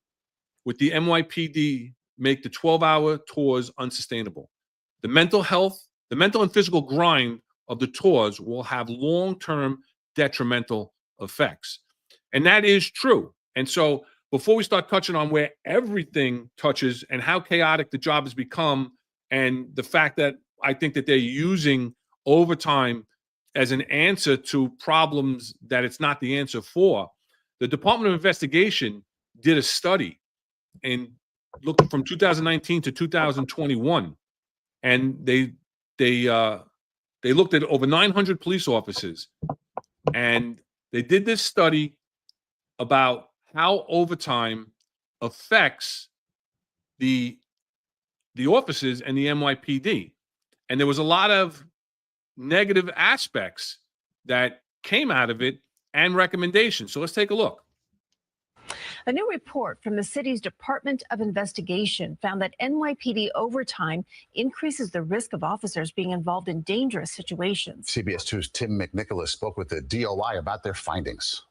with the NYPD make the 12-hour tours unsustainable. The mental and physical grind of the tours will have long-term detrimental effects. And that is true. And so before we start touching on where everything touches and how chaotic the job has become, and the fact that I think that they're using overtime as an answer to problems that it's not the answer for, the Department of Investigation did a study and looked from 2019 to 2021, and they looked at over 900 police officers, and they did this study about how overtime affects the officers and the NYPD. And there was a lot of negative aspects that came out of it and recommendations. So let's take a look. A new report from the city's Department of Investigation found that NYPD overtime increases the risk of officers being involved in dangerous situations. CBS 2's Tim McNicholas spoke with the DOI about their findings.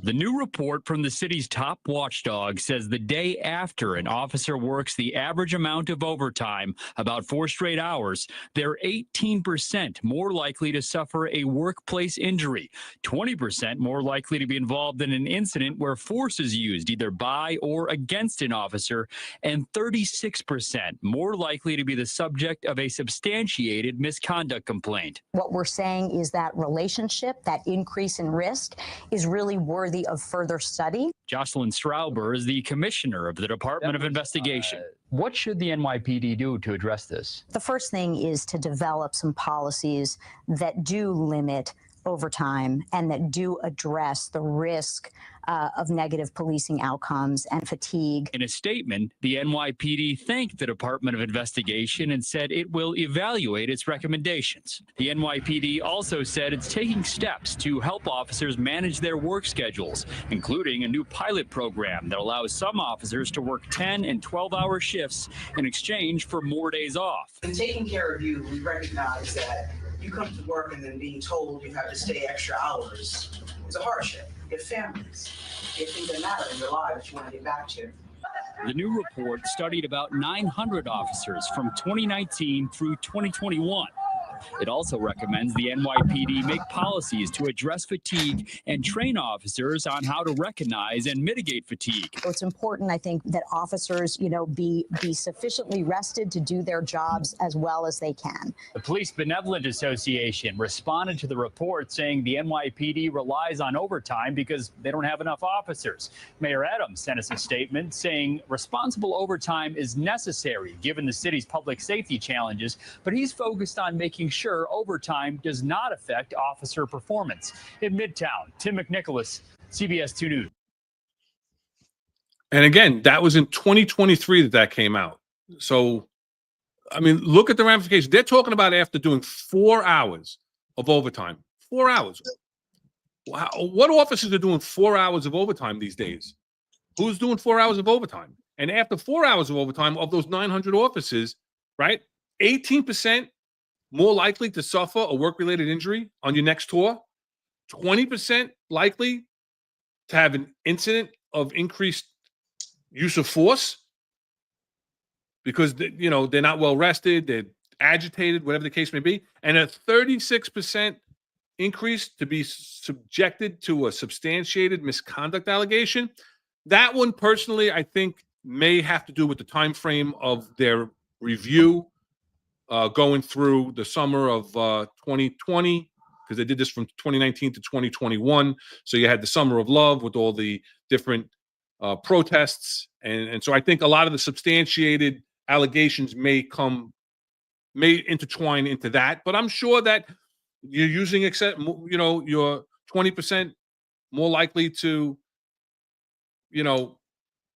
The new report from the city's top watchdog says the day after an officer works the average amount of overtime, about 4 straight hours, they're 18% more likely to suffer a workplace injury, 20% more likely to be involved in an incident where force is used either by or against an officer, and 36% more likely to be the subject of a substantiated misconduct complaint. What we're saying is that relationship, that increase in risk, is really worthy of further study. Jocelyn Strauber is the commissioner of the Department of Investigation. What should the NYPD do to address this? The first thing is to develop some policies that do limit overtime and that do address the risk of negative policing outcomes and fatigue. In a statement, the NYPD thanked the Department of Investigation and said it will evaluate its recommendations. The NYPD also said it's taking steps to help officers manage their work schedules, including a new pilot program that allows some officers to work 10 and 12-hour shifts in exchange for more days off. In taking care of you, we recognize that you come to work and then being told you have to stay extra hours is a hardship. You have families, you have things that matter in your life that you want to get back to. The new report studied about 900 officers from 2019 through 2021. It also recommends the NYPD make policies to address fatigue and train officers on how to recognize and mitigate fatigue. So it's important, I think, that officers, be sufficiently rested to do their jobs as well as they can. The Police Benevolent Association responded to the report saying the NYPD relies on overtime because they don't have enough officers. Mayor Adams sent us a statement saying responsible overtime is necessary given the city's public safety challenges, but he's focused on making sure overtime does not affect officer performance. In Midtown, Tim McNicholas, CBS 2 News. And again, that was in 2023 that came out. So, I mean, look at the ramifications. They're talking about after doing 4 hours of overtime. 4 hours. Wow. What officers are doing 4 hours of overtime these days? Who's doing 4 hours of overtime? And after 4 hours of overtime, of those 900 officers, right, 18% more likely to suffer a work-related injury on your next tour, 20% likely to have an incident of increased use of force because they're not well rested, they're agitated, whatever the case may be, and a 36% increase to be subjected to a substantiated misconduct allegation. That one, personally, I think may have to do with the time frame of their review going through the summer of 2020, because they did this from 2019 to 2021. So you had the summer of love with all the different protests. And so I think a lot of the substantiated allegations may intertwine into that. But I'm sure that you're using, you're 20% more likely to,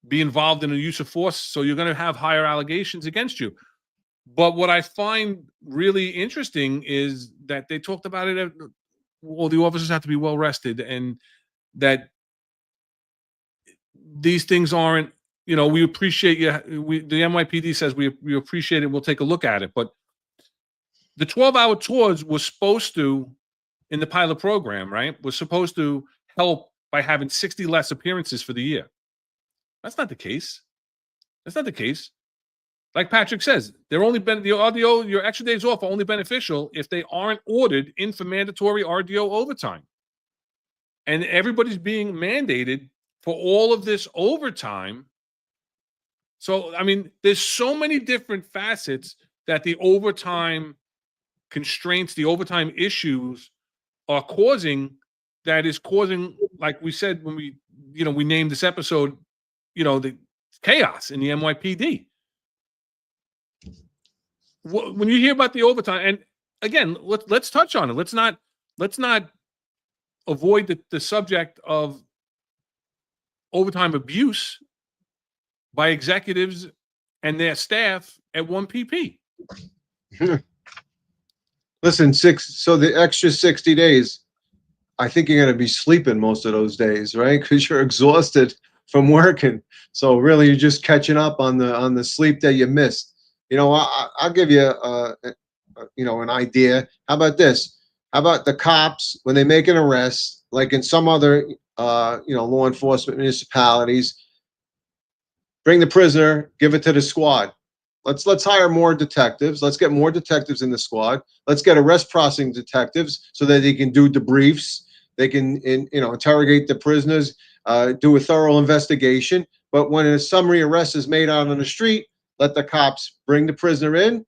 be involved in the use of force. So you're going to have higher allegations against you. But what I find really interesting is that they talked about it. Well, the officers have to be well rested, and that these things aren't. We appreciate you. The NYPD says we appreciate it. We'll take a look at it. But the 12-hour tours was supposed to, in the pilot program, right, was supposed to help by having 60 less appearances for the year. That's not the case. That's not the case. Like Patrick says, they're only your extra days off are only beneficial if they aren't ordered in for mandatory RDO overtime. And everybody's being mandated for all of this overtime. So, I mean, there's so many different facets that the overtime constraints, the overtime issues are causing, that is causing, like we said when we named this episode, the chaos in the NYPD. When you hear about the overtime, and again, let's touch on it. Let's not avoid the subject of overtime abuse by executives and their staff at 1PP. Listen, so the extra 60 days, I think you're going to be sleeping most of those days, right? Because you're exhausted from working. So really, you're just catching up on the sleep that you missed. I'll give you an idea. How about this? How about the cops, when they make an arrest, like in some other law enforcement municipalities, bring the prisoner, give it to the squad. Let's hire more detectives. Let's get more detectives in the squad. Let's get arrest processing detectives so that they can do debriefs. They can interrogate the prisoners, do a thorough investigation. But when a summary arrest is made out on the street, let the cops bring the prisoner in,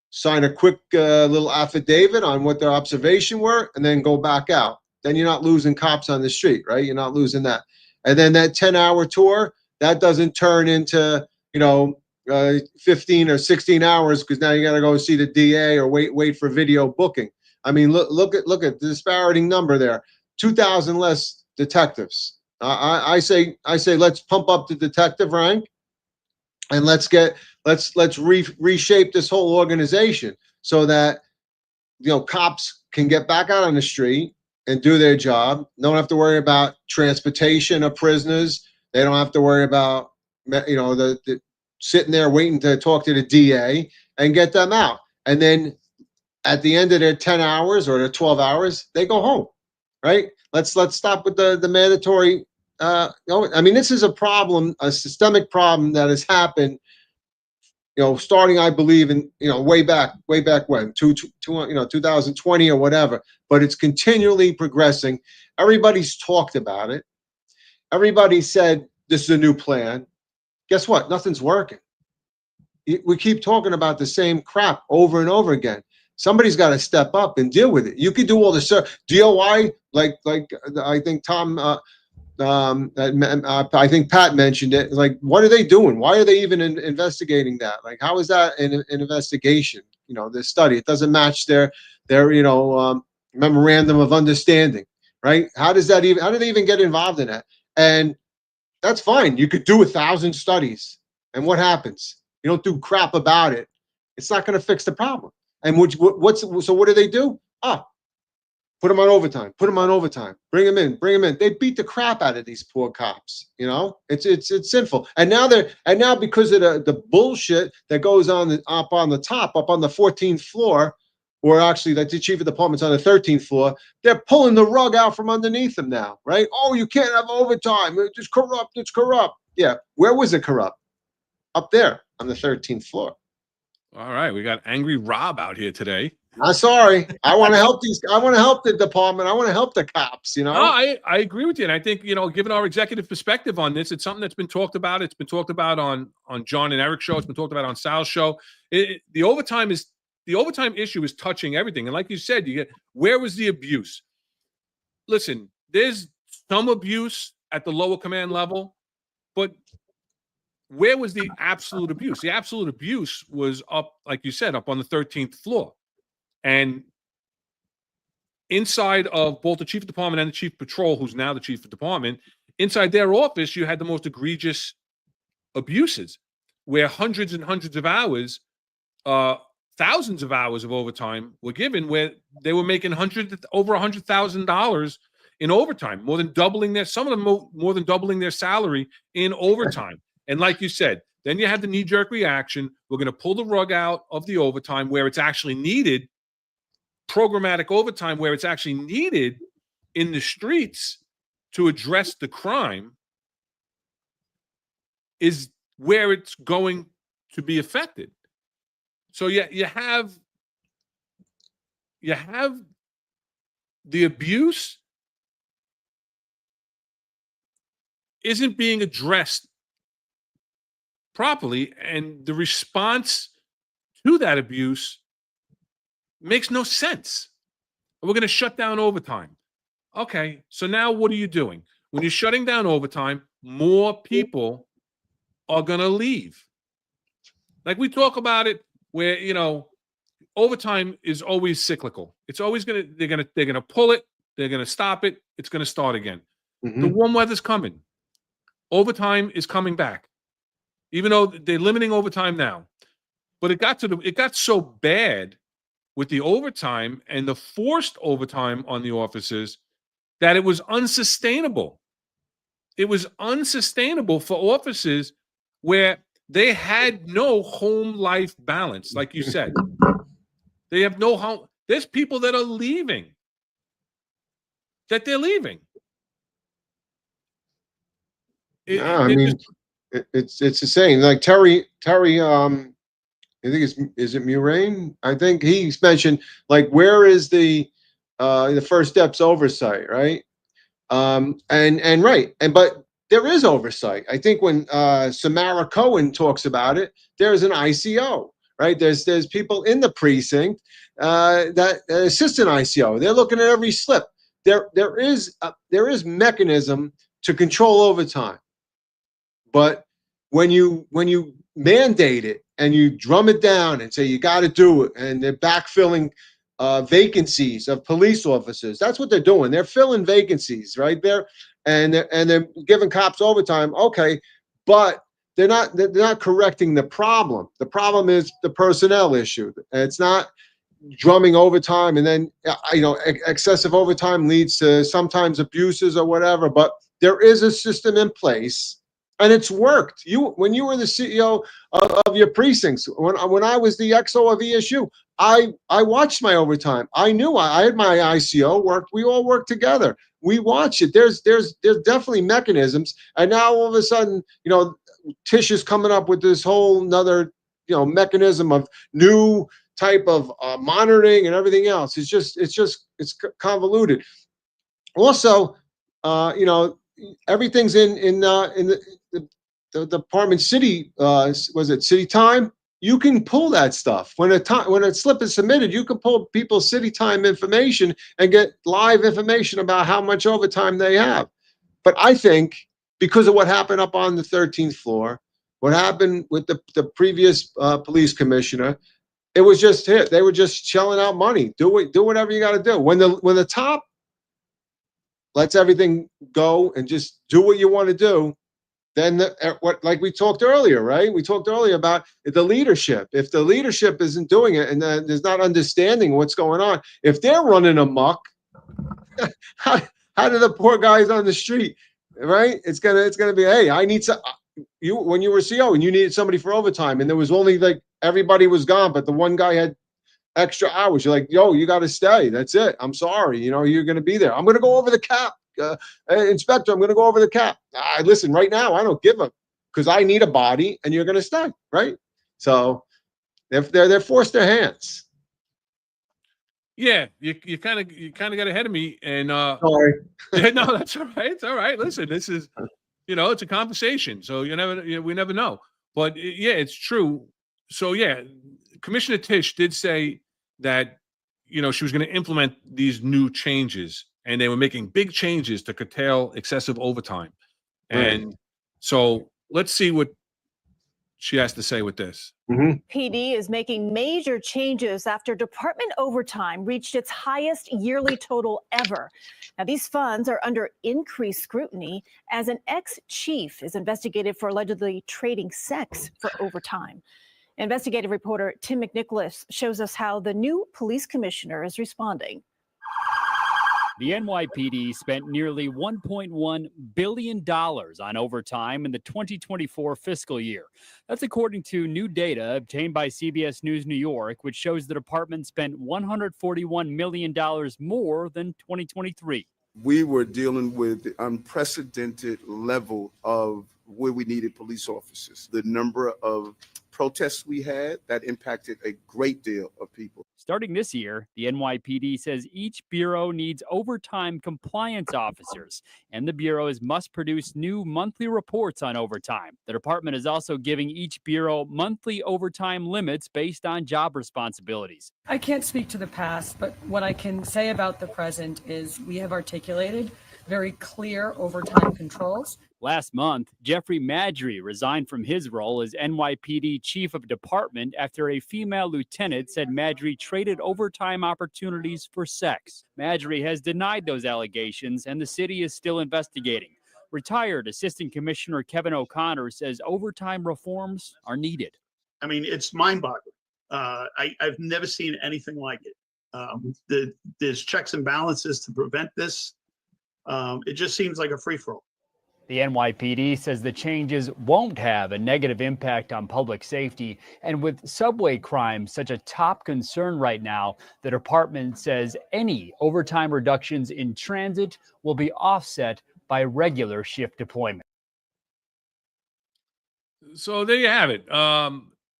sign a quick little affidavit on what their observation were, and then go back out. Then you're not losing cops on the street, right? You're not losing that. And then that 10-hour tour, that doesn't turn into 15 or 16 hours because now you got to go see the DA or wait for video booking. I mean, look at the disparaging number there. 2,000 less detectives. I say let's pump up the detective rank. And let's reshape this whole organization so that cops can get back out on the street and do their job. Don't have to worry about transportation of prisoners. They don't have to worry about the sitting there waiting to talk to the DA and get them out. And then at the end of their 10 hours or their 12 hours, they go home. Right? Let's stop with the mandatory. I mean, this is a problem, a systemic problem that has happened starting, I believe in, way back when, 2020 or whatever, but it's continually progressing. Everybody's talked about it. Everybody said, this is a new plan. Guess what? Nothing's working. We keep talking about the same crap over and over again. Somebody's got to step up and deal with it. You could do all the DOI, like I think Tom, I think Pat mentioned it. Like, what are they doing? Why are they even investigating that? Like, how is that an investigation? This study, it doesn't match their memorandum of understanding, right? How do they even get involved in that? And that's fine. You could do 1,000 studies, and what happens? You don't do crap about it. It's not going to fix the problem. And so what do they do? Put them on overtime. Put them on overtime. Bring them in. Bring them in. They beat the crap out of these poor cops. It's sinful. And now because of the bullshit that goes on up on the 14th floor, or actually the chief of department's on the 13th floor, they're pulling the rug out from underneath them now, right? Oh, you can't have overtime. It's corrupt. It's corrupt. Yeah. Where was it corrupt? Up there on the 13th floor. All right, we got angry Rob out here today. I'm sorry. I want to help I want to help the department. I want to help the cops, No, I agree with you. And I think, given our executive perspective on this, it's something that's been talked about. It's been talked about on John and Eric's show. It's been talked about on Sal's show. The overtime issue is touching everything. And like you said, where was the abuse? Listen, there's some abuse at the lower command level, but where was the absolute abuse? The absolute abuse was up, like you said, up on the 13th floor. And inside of both the chief of department and the chief of patrol, who's now the chief of department, inside their office, you had the most egregious abuses where hundreds and hundreds of hours, thousands of hours of overtime were given, where they were making over $100,000 in overtime, more than doubling some of them more than doubling their salary in overtime. And like you said, then you had the knee-jerk reaction. We're going to pull the rug out of the overtime where it's actually needed, programmatic overtime where it's actually needed in the streets to address the crime is where it's going to be affected. So you have the abuse isn't being addressed properly, and the response to that abuse makes no sense. We're going to shut down overtime. Okay, so now what are you doing? When you're shutting down overtime, more people are going to leave. Like we talk about it where, overtime is always cyclical. It's always they're going to pull it, they're going to stop it, it's going to start again. Mm-hmm. The warm weather's coming. Overtime is coming back. Even though they're limiting overtime now. But it got so bad with the overtime and the forced overtime on the officers that it was unsustainable. It was unsustainable for officers where they had no home life balance, like you said. They have no home. There's people that are leaving. They're leaving. It's the same. Like Terry, I think is it Murrain? I think he's mentioned, like, where is the first steps oversight, right? But there is oversight. I think when Samara Cohen talks about it, there's an ICO, right? There's people in the precinct that assist an ICO. They're looking at every slip. There is mechanism to control overtime, but when you mandate it and you drum it down and say you got to do it, and they're backfilling vacancies of police officers. That's what they're doing. They're filling vacancies right there, and they're giving cops overtime. Okay, but they're not correcting the problem. The problem is the personnel issue. It's not drumming overtime, and then excessive overtime leads to sometimes abuses or whatever. But there is a system in place. And it's worked. When you were the CEO of your precincts, when I was the XO of ESU, I watched my overtime. I knew I had my ICO worked. We all worked together. We watch it. There's definitely mechanisms. And now all of a sudden, Tish is coming up with this whole another mechanism of new type of monitoring and everything else. It's convoluted. Also, everything's in the department city. Was it city time? You can pull that stuff when a slip is submitted. You can pull people's city time information and get live information about how much overtime they have. But I think because of what happened up on the 13th floor, what happened with the previous police commissioner, it was just hit. They were just shelling out money. Do whatever you got to do. When the top lets everything go and just do what you want to do, then like we talked earlier, right? We talked earlier about the leadership. If the leadership isn't doing it and there's not understanding what's going on, if they're running amok, how do the poor guys on the street, right? It's gonna be, hey, I need when you were CO and you needed somebody for overtime and there was only like everybody was gone, but the one guy had extra hours. You're like, yo, you got to stay. That's it. I'm sorry. You're going to be there. I'm going to go over the cap. Inspector, I'm going to go over the cap. Listen, right now, I don't give a, because I need a body and you're going to stay, right? So they're forced their hands. Yeah, you kind of got ahead of me, and sorry. Yeah, no, that's all right. It's all right. Listen, this is, it's a conversation, so we never know. But yeah, it's true. So yeah, Commissioner Tisch did say that she was going to implement these new changes, and they were making big changes to curtail excessive overtime. Right. And so let's see what she has to say with this. PD is making major changes after department overtime reached its highest yearly total ever. Now, these funds are under increased scrutiny as an ex-chief is investigated for allegedly trading sex for overtime. Investigative reporter Tim McNicholas shows us how the new police commissioner is responding. The NYPD spent nearly $1.1 billion on overtime in the 2024 fiscal year. That's according to new data obtained by CBS News New York, which shows the department spent $141 million more than 2023. We were dealing with the unprecedented level of where we needed police officers. The number of protests we had, that impacted a great deal of people. Starting this year, the NYPD says each bureau needs overtime compliance officers, and the bureaus must produce new monthly reports on overtime. The department is also giving each bureau monthly overtime limits based on job responsibilities. I can't speak to the past, but what I can say about the present is we have articulated very clear overtime controls. Last month, Jeffrey Madry resigned from his role as NYPD Chief of Department after a female lieutenant said Madry traded overtime opportunities for sex. Madry has denied those allegations, and the city is still investigating. Retired Assistant Commissioner Kevin O'Connor says overtime reforms are needed. I mean, it's mind-boggling. I've never seen anything like it. There's checks and balances to prevent this. It just seems like a free-for-all. The NYPD says the changes won't have a negative impact on public safety. And with subway crime such a top concern right now, the department says any overtime reductions in transit will be offset by regular shift deployment. So there you have it.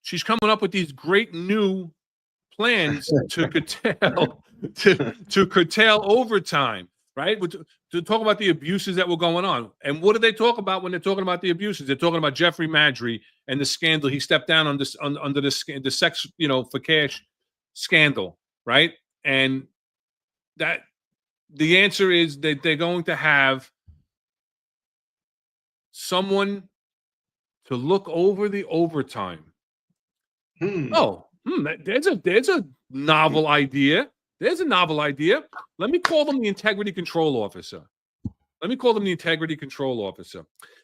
She's coming up with these great new plans to curtail overtime. Right? To talk about the abuses that were going on. And what do they talk about when they're talking about the abuses? They're talking about Jeffrey Madry and the scandal. He stepped down on this under the sex, for cash scandal, right? And that the answer is that they're going to have someone to look over the overtime. There's a novel idea. There's a novel idea. Let me call them the Integrity Control Officer.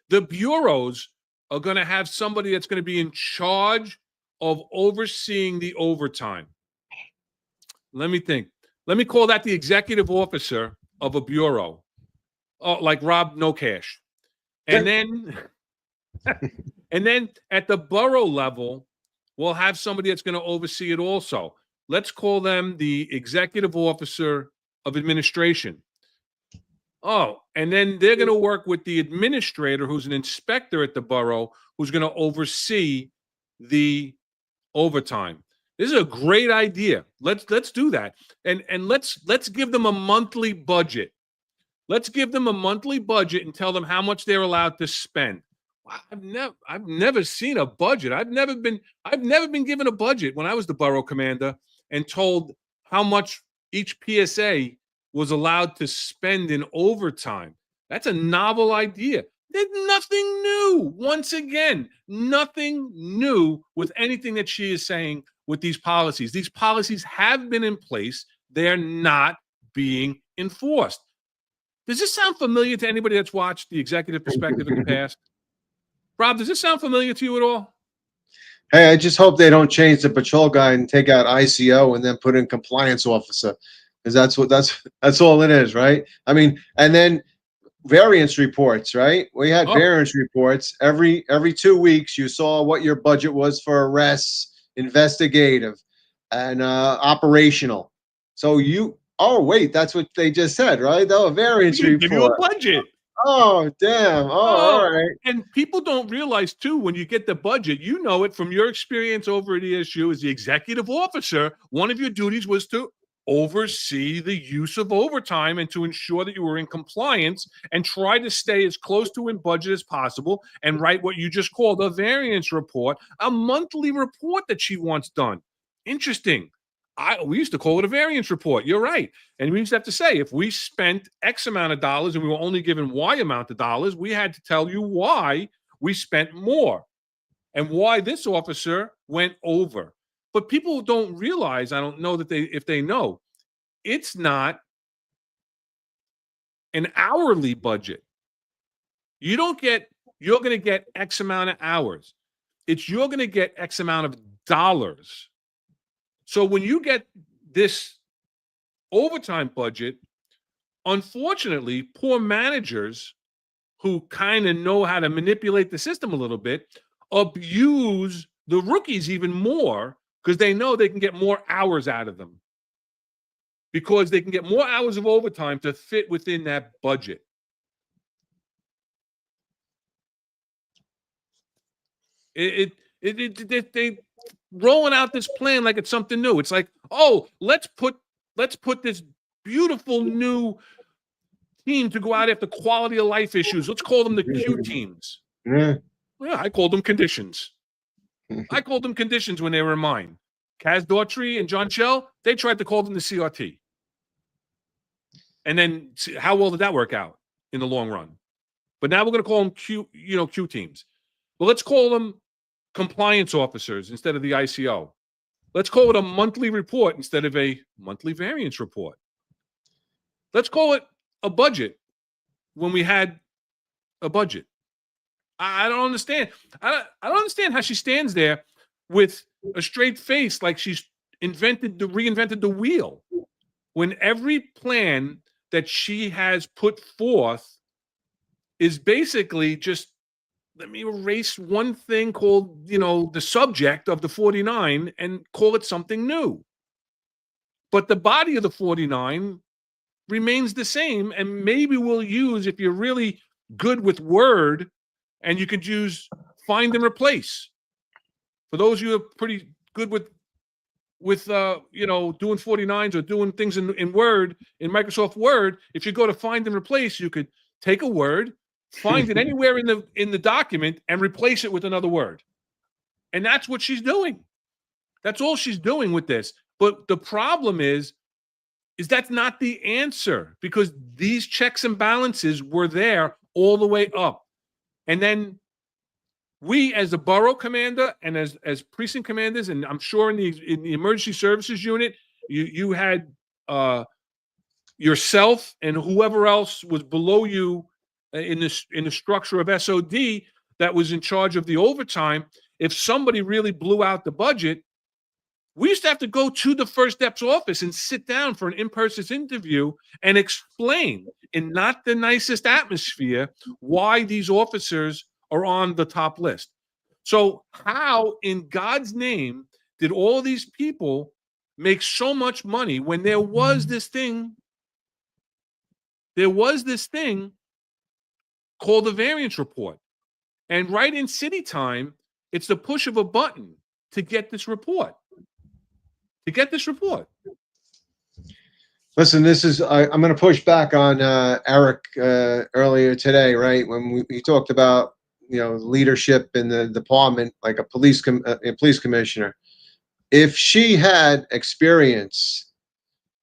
The bureaus are going to have somebody that's going to be in charge of overseeing the overtime. Let me think. Let me call that the executive officer of a bureau, like Rob LuKach. And then at the borough level, we'll have somebody that's going to oversee it also. Let's call them the executive officer of administration. And then they're going to work with the administrator, who's an inspector at the borough, who's going to oversee the overtime. This is a great idea. Let's do that. And let's give them a monthly budget. Let's give them a monthly budget and tell them how much they're allowed to spend. I've never seen a budget. I've never been given a budget when I was the borough commander and told how much each PSA was allowed to spend in overtime. That's a novel idea. There's nothing new. Once again, nothing new with anything that she is saying with these policies. These policies have been in place. They're not being enforced. Does this sound familiar to anybody that's watched the executive perspective in the past? Rob, does this sound familiar to you at all? Hey, I just hope they don't change the patrol guy and take out ICO and then put in compliance officer, because that's all it is, right? I mean, and then variance reports, right? We had variance reports every 2 weeks. You saw what your budget was for arrests, investigative, and operational. So wait, that's what they just said, right? A variance report. Give you a budget. Oh, damn. Oh, all right. And people don't realize, too, when you get the budget, you know it from your experience over at ESU as the executive officer, one of your duties was to oversee the use of overtime and to ensure that you were in compliance and try to stay as close to in budget as possible and write what you just called a variance report, a monthly report that she wants done. Interesting. We used to call it a variance report. You're right. And we used to have to say, if we spent X amount of dollars and we were only given Y amount of dollars, we had to tell you why we spent more and why this officer went over. But people don't realize, I don't know that if they know, it's not an hourly budget. You're going to get X amount of hours. You're going to get X amount of dollars. So when you get this overtime budget, unfortunately, poor managers who kind of know how to manipulate the system a little bit abuse the rookies even more because they know they can get more hours out of them. Because they can get more hours of overtime to fit within that budget. They rolling out this plan like it's something new. It's like, oh, let's put this beautiful new team to go out after quality of life issues. Let's call them the Q teams. Yeah. Well, I called them conditions. I called them conditions when they were in mine. Kaz Daughtry and John Shell, they tried to call them the CRT. And then how well did that work out in the long run? But now we're going to call them Q teams. Well, let's call them compliance officers instead of the ICO. Let's call it a monthly report instead of a monthly variance report. Let's call it a budget when we had a budget. I don't understand. I don't understand how she stands there with a straight face like she's reinvented the wheel when every plan that she has put forth is basically just, let me erase one thing called, the subject of the 49 and call it something new. But the body of the 49 remains the same. And maybe we'll use, if you're really good with Word, and you could use find and replace. For those of you who are pretty good with doing 49s or doing things in Word, in Microsoft Word, if you go to find and replace, you could take a word, find it anywhere in the document and replace it with another word. And that's what she's doing. That's all she's doing with this. But the problem is that's not the answer, because these checks and balances were there all the way up. And then we, as a borough commander and as precinct commanders, and I'm sure in the emergency services unit, you had yourself and whoever else was below you in the structure of SOD that was in charge of the overtime. If somebody really blew out the budget, we used to have to go to the First Steps office and sit down for an in-person interview and explain, in not the nicest atmosphere, why these officers are on the top list. So how in God's name did all these people make so much money when there was this thing called the variance report? And right in city time, it's the push of a button. to get this report. To get this report. Listen, I'm going to push back on Eric earlier today, right? When we talked about, leadership in the department, like a police commissioner. If she had experience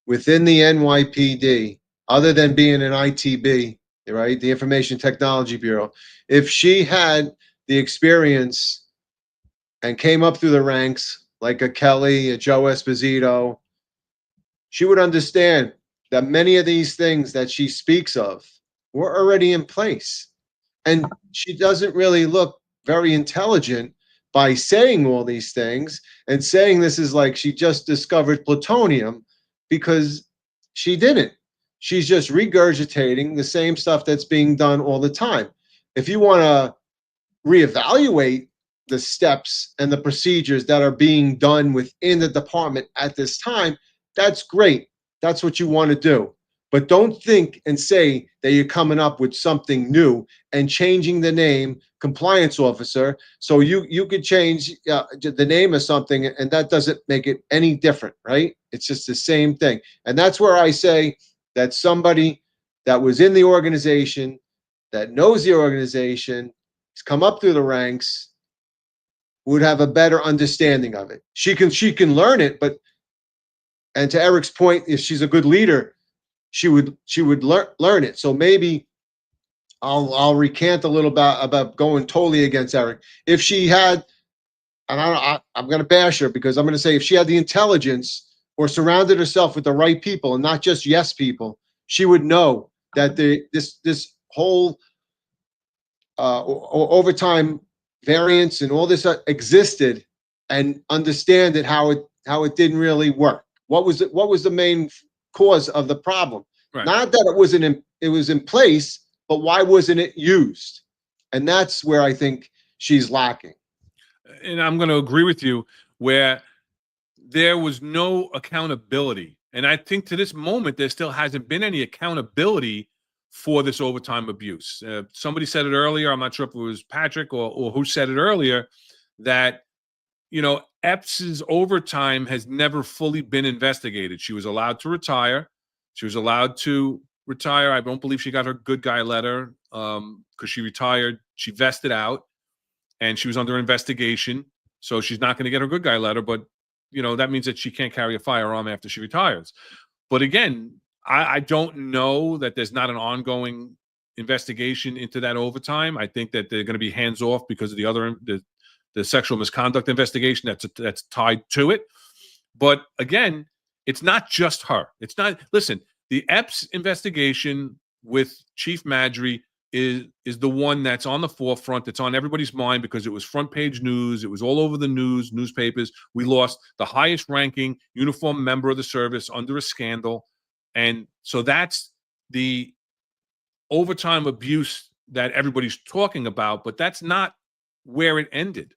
within the NYPD, other than being an ITB, right, the Information Technology Bureau, if she had the experience and came up through the ranks like a Kelly, a Joe Esposito, she would understand that many of these things that she speaks of were already in place. And she doesn't really look very intelligent by saying all these things and saying this is like she just discovered plutonium, because she didn't. She's just regurgitating the same stuff that's being done all the time. If you want to reevaluate the steps and the procedures that are being done within the department at this time, that's great. That's what you want to do. But don't think and say that you're coming up with something new and changing the name compliance officer. So you could change the name of something, and that doesn't make it any different, right? It's just the same thing. And that's where I say that somebody that was in the organization, that knows the organization, has come up through the ranks, would have a better understanding of it. She can learn it, and to Eric's point, if she's a good leader, she would learn it. So maybe I'll recant a little bit about going totally against Eric. If she had, and I'm going to bash her, because I'm going to say if she had the intelligence or surrounded herself with the right people and not just yes people, she would know that this whole overtime variance and all this existed, and understand it how it didn't really work. What was the main cause of the problem? Right. Not that it was in place, but why wasn't it used? And that's where I think she's lacking. And I'm going to agree with you, where there was no accountability. And I think to this moment, there still hasn't been any accountability for this overtime abuse. Somebody said it earlier. I'm not sure if it was Patrick or who said it earlier, that, Epps' overtime has never fully been investigated. She was allowed to retire. She was allowed to retire. I don't believe she got her good guy letter because she retired. She vested out, and she was under investigation. So she's not going to get her good guy letter, but, that means that she can't carry a firearm after she retires. But again, I don't know that there's not an ongoing investigation into that overtime. I think that they're going to be hands off because of the sexual misconduct investigation that's tied to it. But again, it's not just her. It's not. Listen, the Epps investigation with Chief Madry is the one that's on the forefront. It's on everybody's mind because it was front page news. It was all over the newspapers. We lost the highest ranking uniformed member of the service under a scandal. And so that's the overtime abuse that everybody's talking about, but that's not where it ended.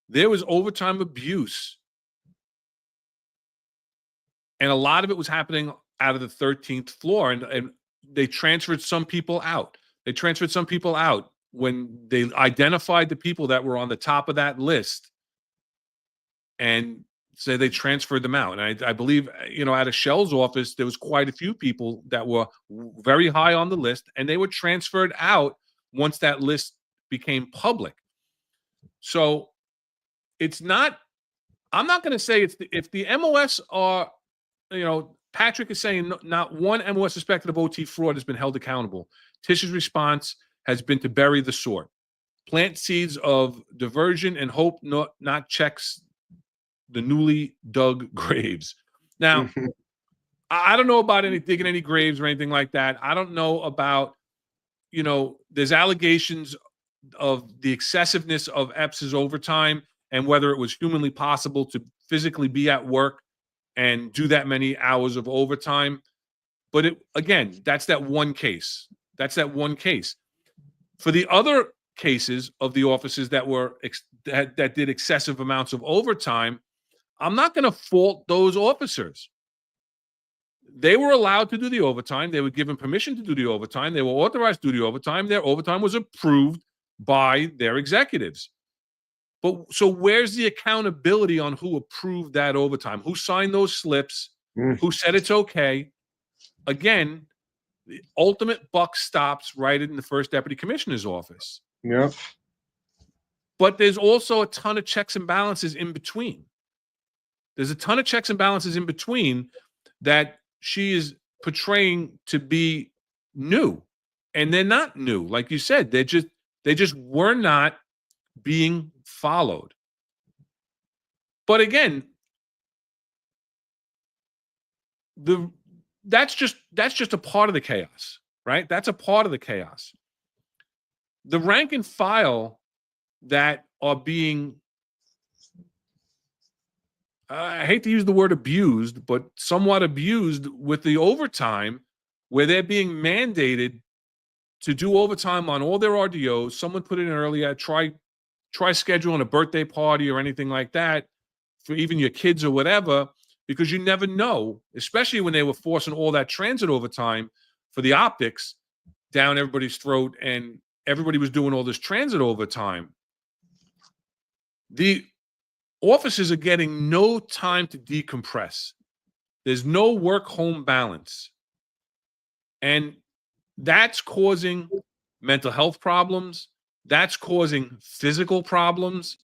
There was overtime abuse, and a lot of it was happening out of the 13th floor, and they transferred some people out. They transferred some people out when they identified the people that were on the top of that list, and say they transferred them out. And I believe, out of Shell's office, there was quite a few people that were very high on the list, and they were transferred out once that list became public. So it's not, I'm not going to say if the MOS are, Patrick is saying not one MOS suspected of OT fraud has been held accountable. Tish's response has been to bury the sword, plant seeds of diversion, and hope not checks the newly dug graves. Now, I don't know about digging any graves or anything like that. I don't know about, there's allegations of the excessiveness of Epps' overtime and whether it was humanly possible to physically be at work and do that many hours of overtime. But again, that's that one case. That's that one case. For the other cases of the officers that were that did excessive amounts of overtime, I'm not going to fault those officers. They were allowed to do the overtime. They were given permission to do the overtime. They were authorized to do the overtime. Their overtime was approved by their executives. But so where's the accountability on who approved that overtime? Who signed those slips? Who said it's okay? Again, the ultimate buck stops right in the first deputy commissioner's office. Yep. But there's also a ton of checks and balances in between. There's a ton of checks and balances in between that she is portraying to be new. And they're not new. Like you said, they just were not being followed. But again, that's just a part of the chaos, right? That's a part of the chaos. The rank and file that are being, I hate to use the word abused, but somewhat abused with the overtime, where they're being mandated to do overtime on all their RDOs. Someone put it in earlier, try scheduling a birthday party or anything like that for even your kids or whatever, because you never know, especially when they were forcing all that transit overtime for the optics down everybody's throat and everybody was doing all this transit overtime. The officers are getting no time to decompress. There's no work-home balance. And that's causing mental health problems. That's causing physical problems.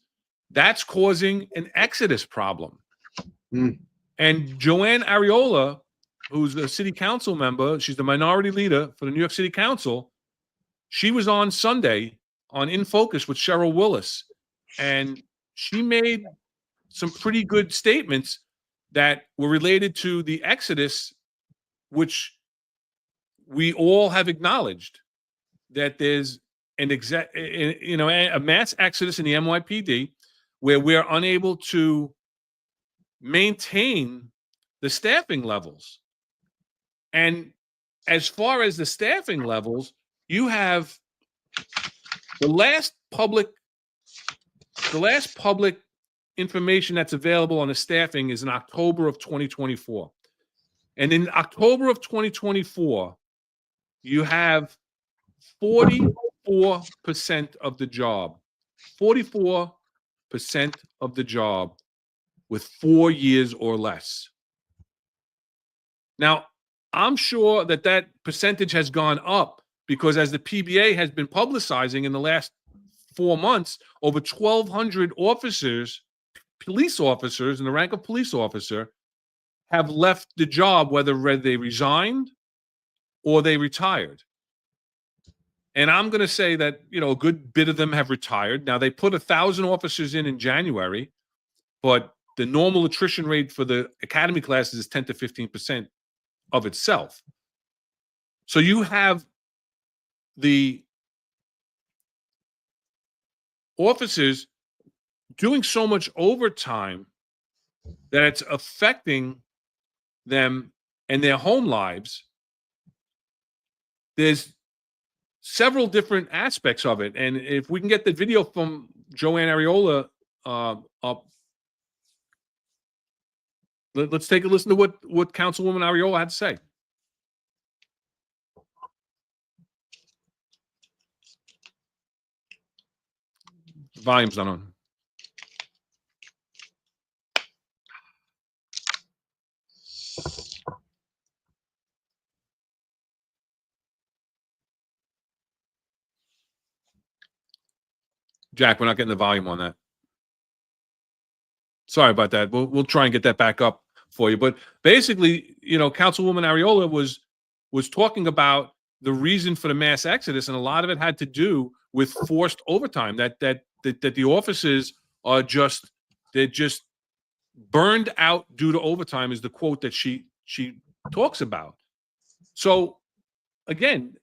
That's causing an exodus problem. And Joanne Ariola, who's a city council member, she's the minority leader for the New York City Council. She was on Sunday on In Focus with Cheryl Willis, and she made some pretty good statements that were related to the exodus, which we all have acknowledged that there's a mass exodus in the NYPD where we're unable to maintain the staffing levels. And as far as the staffing levels, you have the last public information that's available on the staffing is in October of 2024. And in October of 2024, you have 44% of the job, 44% of the job with 4 years or less. Now, I'm sure that percentage has gone up because as the PBA has been publicizing in the last 4 months, over 1,200 officers, police officers in the rank of police officer, have left the job, whether they resigned or they retired. And I'm going to say that, a good bit of them have retired. Now, they put 1,000 officers in January, but the normal attrition rate for the academy classes is 10 to 15% of itself. So you have the officers doing so much overtime that it's affecting them and their home lives. There's several different aspects of it. And if we can get the video from Joanne Ariola up, let's take a listen to what Councilwoman Ariola had to say. Volume's not on. Jack, we're not getting the volume on that. Sorry about that. We'll try and get that back up for you. But basically, Councilwoman Ariola was talking about the reason for the mass exodus, and a lot of it had to do with forced overtime. That the officers are just burned out due to overtime is the quote that she talks about. So again,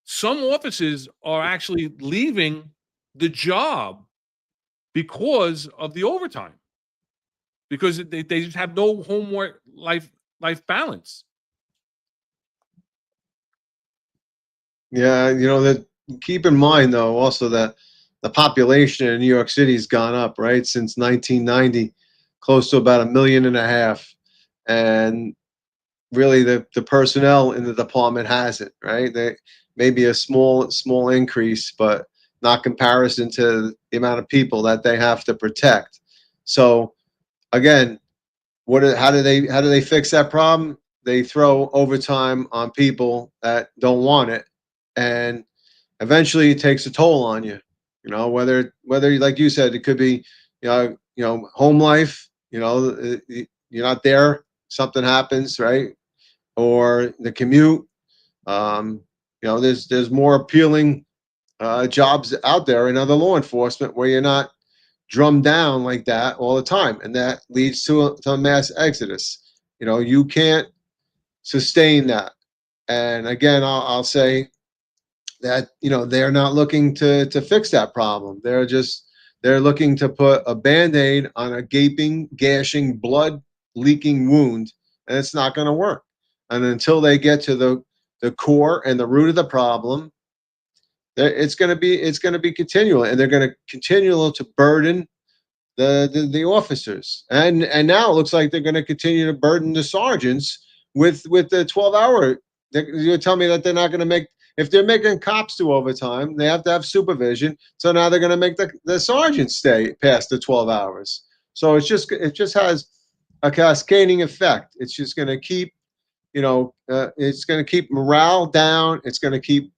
some officers are actually leaving the job because of the overtime, because they just have no homework life balance. Yeah, that keep in mind though also that the population in New York City has gone up, right? Since 1990, close to about 1.5 million. And really the personnel in the department hasn't, right? They maybe a small increase, but not comparison to the amount of people that they have to protect. So again, how do they fix that problem? They throw overtime on people that don't want it, and eventually it takes a toll on you. You know, whether like you said, it could be home life. You're not there, something happens, right? Or the commute. There's more appealing jobs out there in other law enforcement where you're not drummed down like that all the time, and that leads to a mass exodus. You can't sustain that. And again, I'll say that they're not looking to fix that problem. They're looking to put a band-aid on a gaping, gashing, blood leaking wound, and it's not going to work. And until they get to the core and the root of the problem, it's going to be continual, and they're going to continue to burden the officers. And now it looks like they're going to continue to burden the sergeants with the 12-hour. You're telling me that they're not going to make, if they're making cops do overtime, they have to have supervision. So now they're going to make the sergeants stay past the 12 hours. So it just has a cascading effect. It's just going to keep, it's going to keep morale down. It's going to keep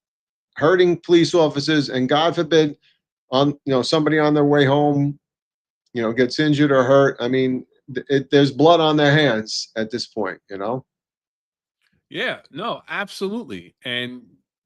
hurting police officers, and God forbid, somebody on their way home, gets injured or hurt. I mean, there's blood on their hands at this point. Yeah, no, absolutely. And,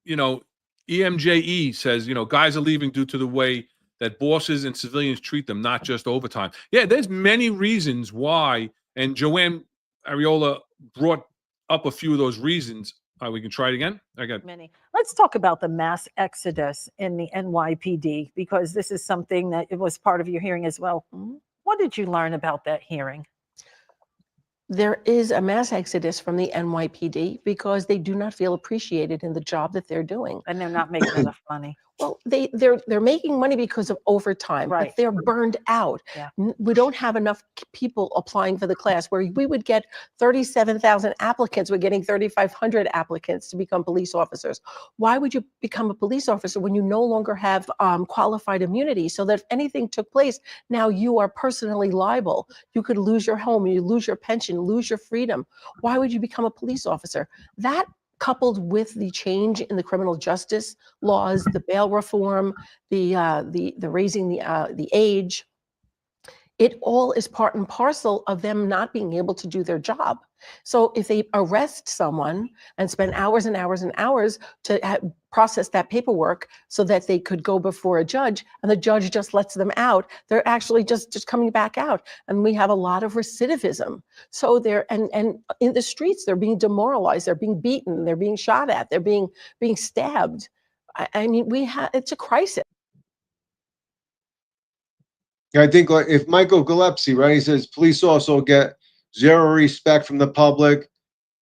EMJE says, guys are leaving due to the way that bosses and civilians treat them, not just overtime. Yeah, there's many reasons why. And Joanne Ariola brought up a few of those reasons. We can try it again. I got many. Let's talk about the mass exodus in the NYPD, because this is something that it was part of your hearing as well. What did you learn about that hearing? There is a mass exodus from the NYPD because they do not feel appreciated in the job that they're doing. And they're not making enough money. Well, they're making money because of overtime, right, but they're burned out. Yeah. We don't have enough people applying for the class. Where we would get 37,000 applicants, we're getting 3,500 applicants to become police officers. Why would you become a police officer when you no longer have qualified immunity? So that if anything took place, now you are personally liable. You could lose your home, you lose your pension, lose your freedom. Why would you become a police officer? That, coupled with the change in the criminal justice laws, the bail reform, the raising the age, it all is part and parcel of them not being able to do their job. So if they arrest someone and spend hours and hours and hours to process that paperwork so that they could go before a judge, and the judge just lets them out, they're actually just coming back out. And we have a lot of recidivism. So they're, and in the streets, they're being demoralized, they're being beaten, they're being shot at, they're being stabbed. I mean, it's a crisis. I think, like, if Michael Gillespie, right, he says police also get zero respect from the public,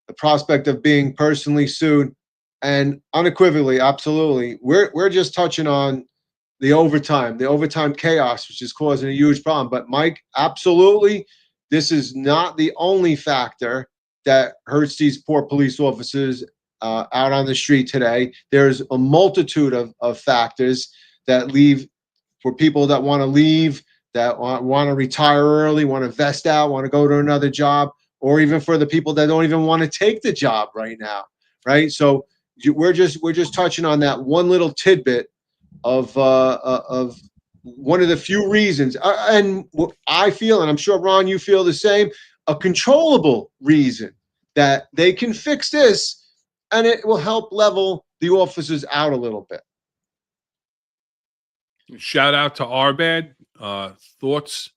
the prospect of being personally sued, and unequivocally, absolutely, we're just touching on the overtime chaos, which is causing a huge problem. But Mike, absolutely, this is not the only factor that hurts these poor police officers out on the street today. There's a multitude of factors that leave for people that want to leave, that want to retire early, want to vest out, want to go to another job, or even for the people that don't even want to take the job right now, right? So we're just touching on that one little tidbit of one of the few reasons, and I feel, and I'm sure Ron, you feel the same, a controllable reason that they can fix this, and it will help level the officers out a little bit. Shout out to Arbad. Thoughts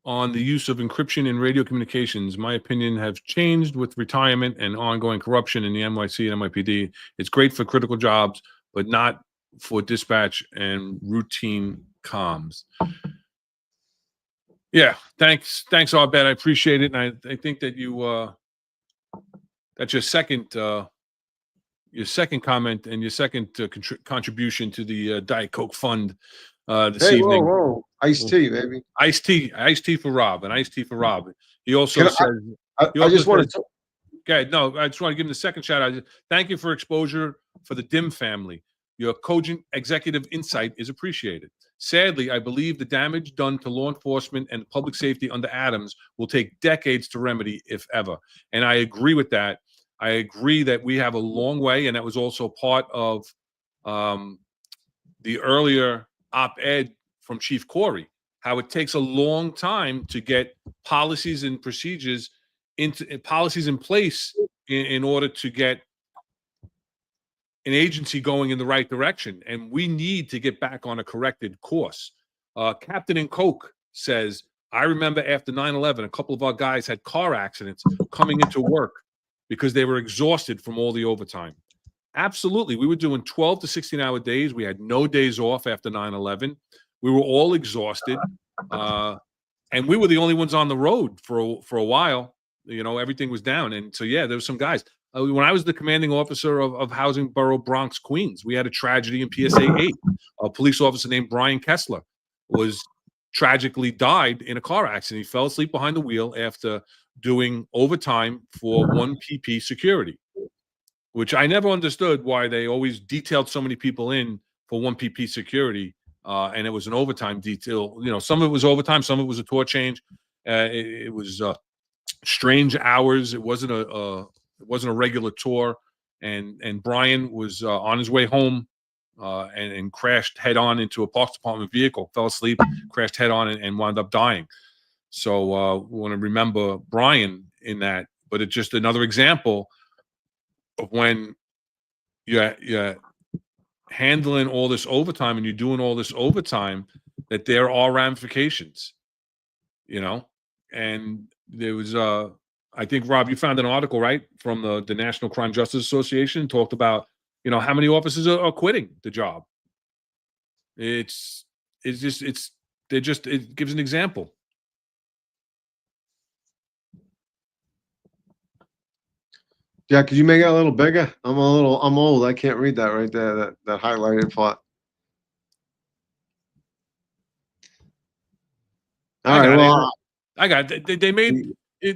on the use of encryption in radio communications? My opinion have changed with retirement and ongoing corruption in the NYC and NYPD. It's great for critical jobs, but not for dispatch and routine comms. Yeah, thanks, Arbad. I appreciate it, and I think that that's your second comment and your second contribution to the Diet Coke Fund this evening. Whoa. Iced tea, baby. Iced tea for Rob, and iced tea for Rob. He also says, I just want to. Okay, no, I just want to give him the second shout out. Thank you for exposure for the Dim family. Your cogent executive insight is appreciated. Sadly, I believe the damage done to law enforcement and public safety under Adams will take decades to remedy, if ever. And I agree with that. I agree that we have a long way, and that was also part of the earlier op-ed from Chief Corey, how it takes a long time to get policies and procedures policies in place in order to get an agency going in the right direction. And we need to get back on a corrected course. Captain and Coke says, I remember after 9/11, a couple of our guys had car accidents coming into work because they were exhausted from all the overtime. Absolutely. We were doing 12 to 16-hour days. We had no days off after 9/11. We were all exhausted. And we were the only ones on the road for a while. Everything was down. And so, yeah, there were some guys. When I was the commanding officer of Housing Borough Bronx, Queens, we had a tragedy in PSA 8. A police officer named Brian Kessler was tragically died in a car accident. He fell asleep behind the wheel after doing overtime for 1 PP security, which I never understood why they always detailed so many people in for 1 PP security. And it was an overtime detail. Some of it was overtime, some of it was a tour change. It was strange hours. It wasn't a regular tour, and Brian was on his way home and crashed head on into a Parks Department vehicle, fell asleep, crashed head on, and wound up dying. So we want to remember Brian in that. But it's just another example of when you're handling all this overtime and you're doing all this overtime, that there are ramifications, and there was I think, Rob, you found an article, right, from the National Crime Justice Association, talked about, how many officers are quitting the job. It gives an example. Jack, could you make it a little bigger? I'm old. I can't read that right there, that highlighted part. All right, well, I got it.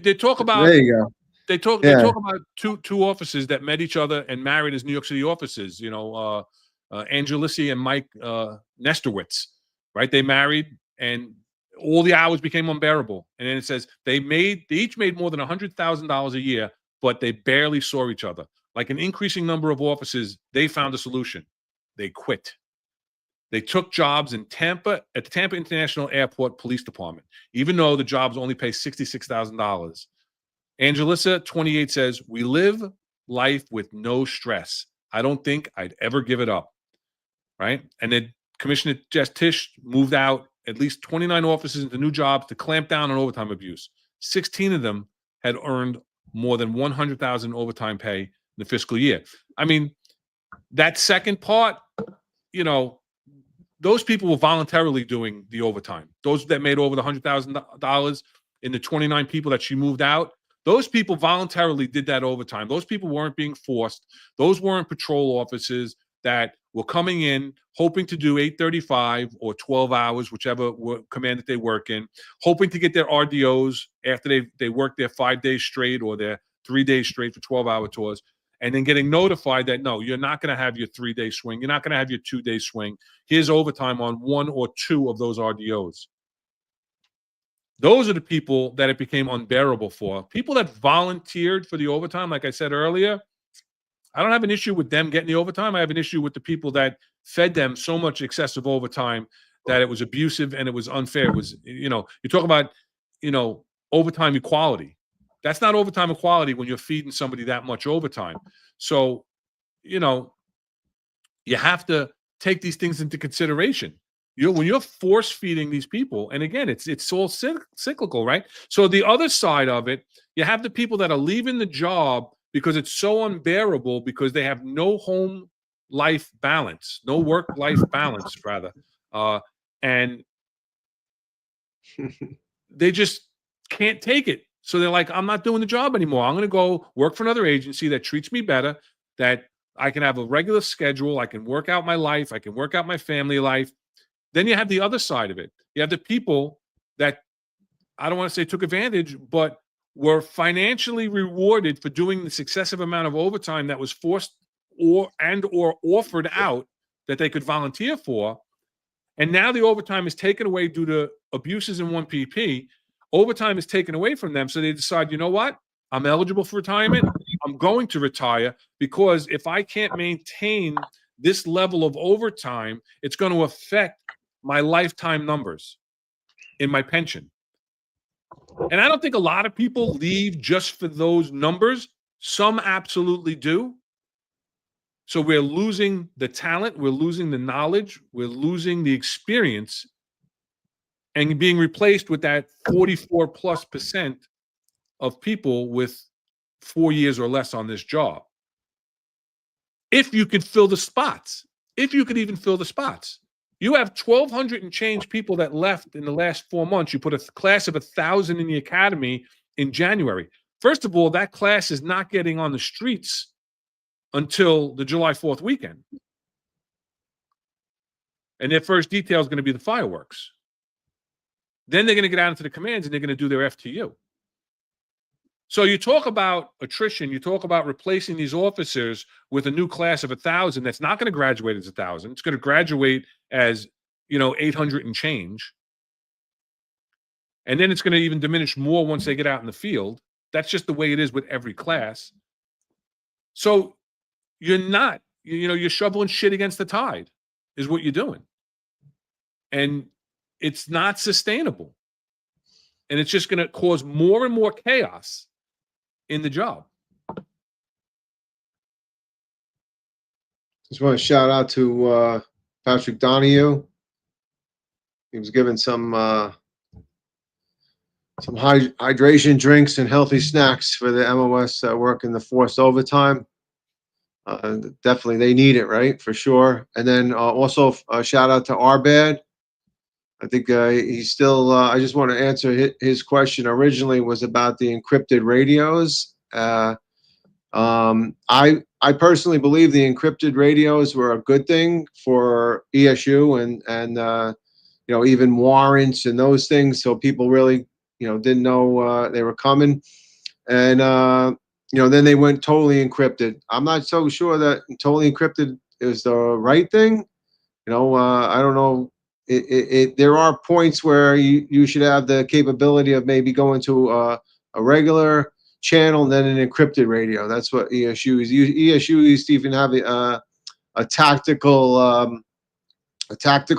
They talk about. There you go. They talk about two officers that met each other and married as New York City officers. Angelissi and Mike Nesterwitz, right? They married, and all the hours became unbearable. And then it says they each made more than $100,000 a year, but they barely saw each other. Like an increasing number of officers, they found a solution. They quit. They took jobs in Tampa at the Tampa International Airport Police Department, even though the jobs only pay $66,000. Angelissa, 28, says, we live life with no stress. I don't think I'd ever give it up. Right? And then Commissioner Jess Tisch moved out at least 29 officers into new jobs to clamp down on overtime abuse. 16 of them had earned more than $100,000 overtime pay in the fiscal year. I mean, that second part, those people were voluntarily doing the overtime. Those that made over the $100,000 in the 29 people that she moved out, those people voluntarily did that overtime. Those people weren't being forced. Those weren't patrol officers that were coming in hoping to do 8:35 or 12 hours, whichever command that they work in, hoping to get their RDOs after they work their 5 days straight or their 3 days straight for 12-hour tours, and then getting notified that, no, you're not going to have your 3-day swing. You're not going to have your 2-day swing. Here's overtime on 1 or 2 of those RDOs. Those are the people that it became unbearable for. People that volunteered for the overtime, like I said earlier, I don't have an issue with them getting the overtime. I have an issue with the people that fed them so much excessive overtime that it was abusive and it was unfair. It was, you talk about, overtime equality. That's not overtime equality when you're feeding somebody that much overtime. So, you have to take these things into consideration. When you're force feeding these people, and again, it's all cyclical, right? So the other side of it, you have the people that are leaving the job because it's so unbearable because they have no home life balance, no work life balance, rather, and they just can't take it. So they're like, I'm not doing the job anymore. I'm going to go work for another agency that treats me better, that I can have a regular schedule. I can work out my life. I can work out my family life. Then you have the other side of it. You have the people that, I don't want to say took advantage, but were financially rewarded for doing this excessive amount of overtime that was forced or offered out that they could volunteer for. And now the overtime is taken away due to abuses in 1PP. Overtime is taken away from them. So they decide, you know what? I'm eligible for retirement. I'm going to retire, because if I can't maintain this level of overtime, it's going to affect my lifetime numbers in my pension. And I don't think a lot of people leave just for those numbers. Some absolutely do. So we're losing the talent, we're losing the knowledge, we're losing the experience, and being replaced with that 44+% of people with 4 years or less on this job. If you could fill the spots, if you could even fill the spots. You have 1,200 and change people that left in the last 4 months. You put a class of 1,000 in the academy in January. First of all, that class is not getting on the streets until the July 4th weekend. And their first detail is going to be the fireworks. Then they're going to get out into the commands and they're going to do their FTU. So you talk about attrition, you talk about replacing these officers with a new class of 1,000 that's not going to graduate as 1,000. It's going to graduate as, 800 and change. And then it's going to even diminish more once they get out in the field. That's just the way it is with every class. So you're shoveling shit against the tide is what you're doing. And it's not sustainable. And it's just going to cause more and more chaos in the job. Just want to shout out to Patrick Donahue. He was given some hydration drinks and healthy snacks for the MOS working the forced overtime. Definitely, they need it, right? For sure. And then also a shout out to Arbad. I think he's still. I just want to answer his question. Originally was about the encrypted radios. I personally believe the encrypted radios were a good thing for ESU and even warrants and those things. So people really didn't know they were coming, and then they went totally encrypted. I'm not so sure that totally encrypted is the right thing. I don't know. There are points where you should have the capability of maybe going to a regular channel and then an encrypted radio. That's what ESU is. ESU used to even have a tactical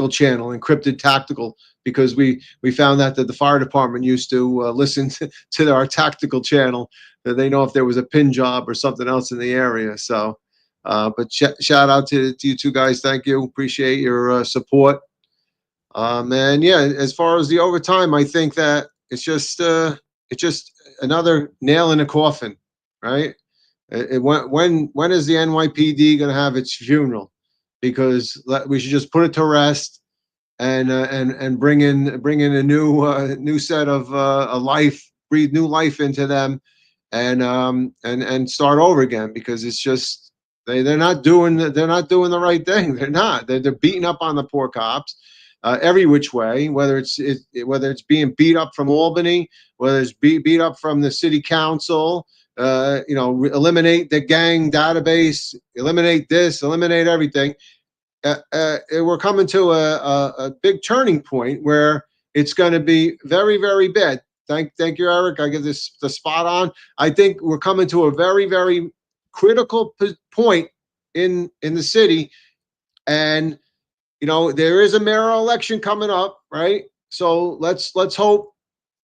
channel, encrypted tactical, because we found that the fire department used to listen to our tactical channel, that they know if there was a pin job or something else in the area. So, but shout out to you two guys. Thank you. Appreciate your support. And yeah, as far as the overtime, I think that it's just another nail in the coffin, right? When is the NYPD going to have its funeral? Because we should just put it to rest and bring in a new set of life, breathe new life into them, and start over again, because it's just they're not doing the right thing. They're beating up on the poor cops. Every which way, whether it's being beat up from Albany, whether it's beat up from the city council, eliminate the gang database, eliminate this, eliminate everything. We're coming to a big turning point where it's going to be very, very bad. Thank you, Eric. I get the spot on. I think we're coming to a very, very critical point in the city, and there is a mayoral election coming up, right? So let's hope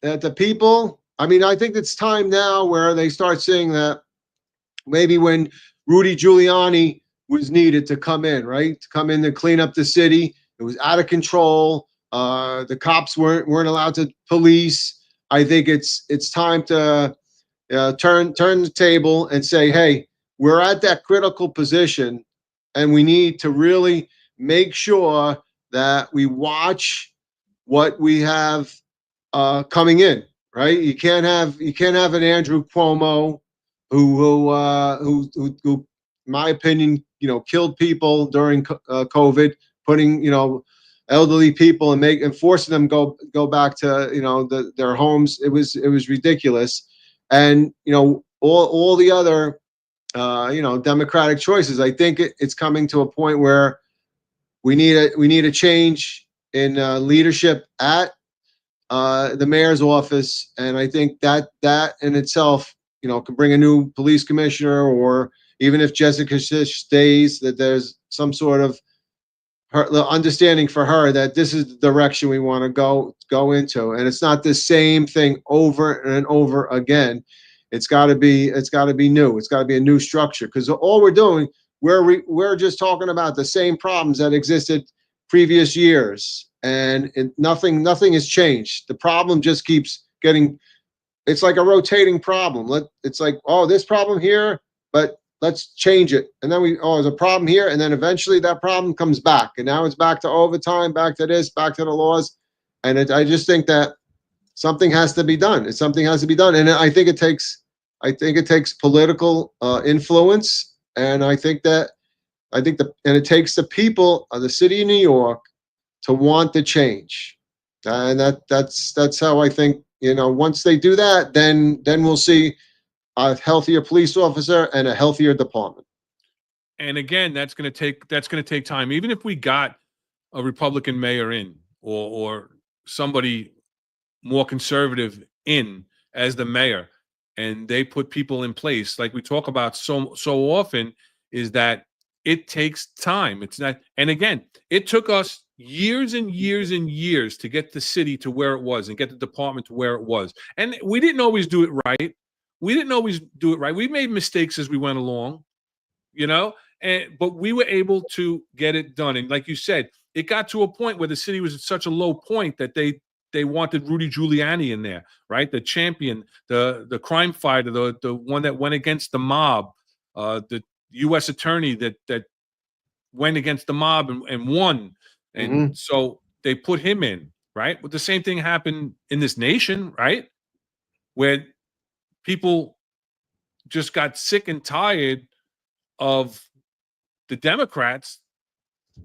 that the people. I mean, I think it's time now where they start seeing that maybe when Rudy Giuliani was needed to come in, right? To come in to clean up the city. It was out of control. The cops weren't allowed to police. I think it's time to turn the table and say, hey, we're at that critical position, and we need to really make sure that we watch what we have coming in, right? You can't have an Andrew Cuomo who in my opinion, killed people during COVID, putting elderly people and forcing them go back to their homes. It was ridiculous, and all the other Democratic choices. I think it's coming to a point where we need a change in leadership at the mayor's office, and I think that in itself, can bring a new police commissioner, or even if Jessica stays, that there's some sort of the understanding for her that this is the direction we want to go into, and it's not the same thing over and over again. It's got to be new. It's got to be a new structure, because all we're doing, we're just talking about the same problems that existed previous years, and nothing has changed. The problem just keeps getting. It's like a rotating problem. It's like, oh, this problem here, but let's change it. And then there's a problem here. And then eventually that problem comes back. And now it's back to overtime, back to this, back to the laws. And I just think that something has to be done. Something has to be done. And I think it takes political influence. And it takes the people of the city of New York to want the change. And that's how I think, once they do that, then we'll see a healthier police officer and a healthier department. And again, that's going to take time. Even if we got a Republican mayor in, or somebody more conservative in as the mayor, and they put people in place, like we talk about so often, is that it takes time. It's not, and again, it took us years and years and years to get the city to where it was and get the department to where it was. And we didn't always do it right. We made mistakes as we went along, but we were able to get it done. And like you said, it got to a point where the city was at such a low point that they wanted Rudy Giuliani in there, right? The champion, the crime fighter, the one that went against the mob, the U.S. attorney that went against the mob and won. And so they put him in, right? But the same thing happened in this nation, right? Where people just got sick and tired of the Democrats,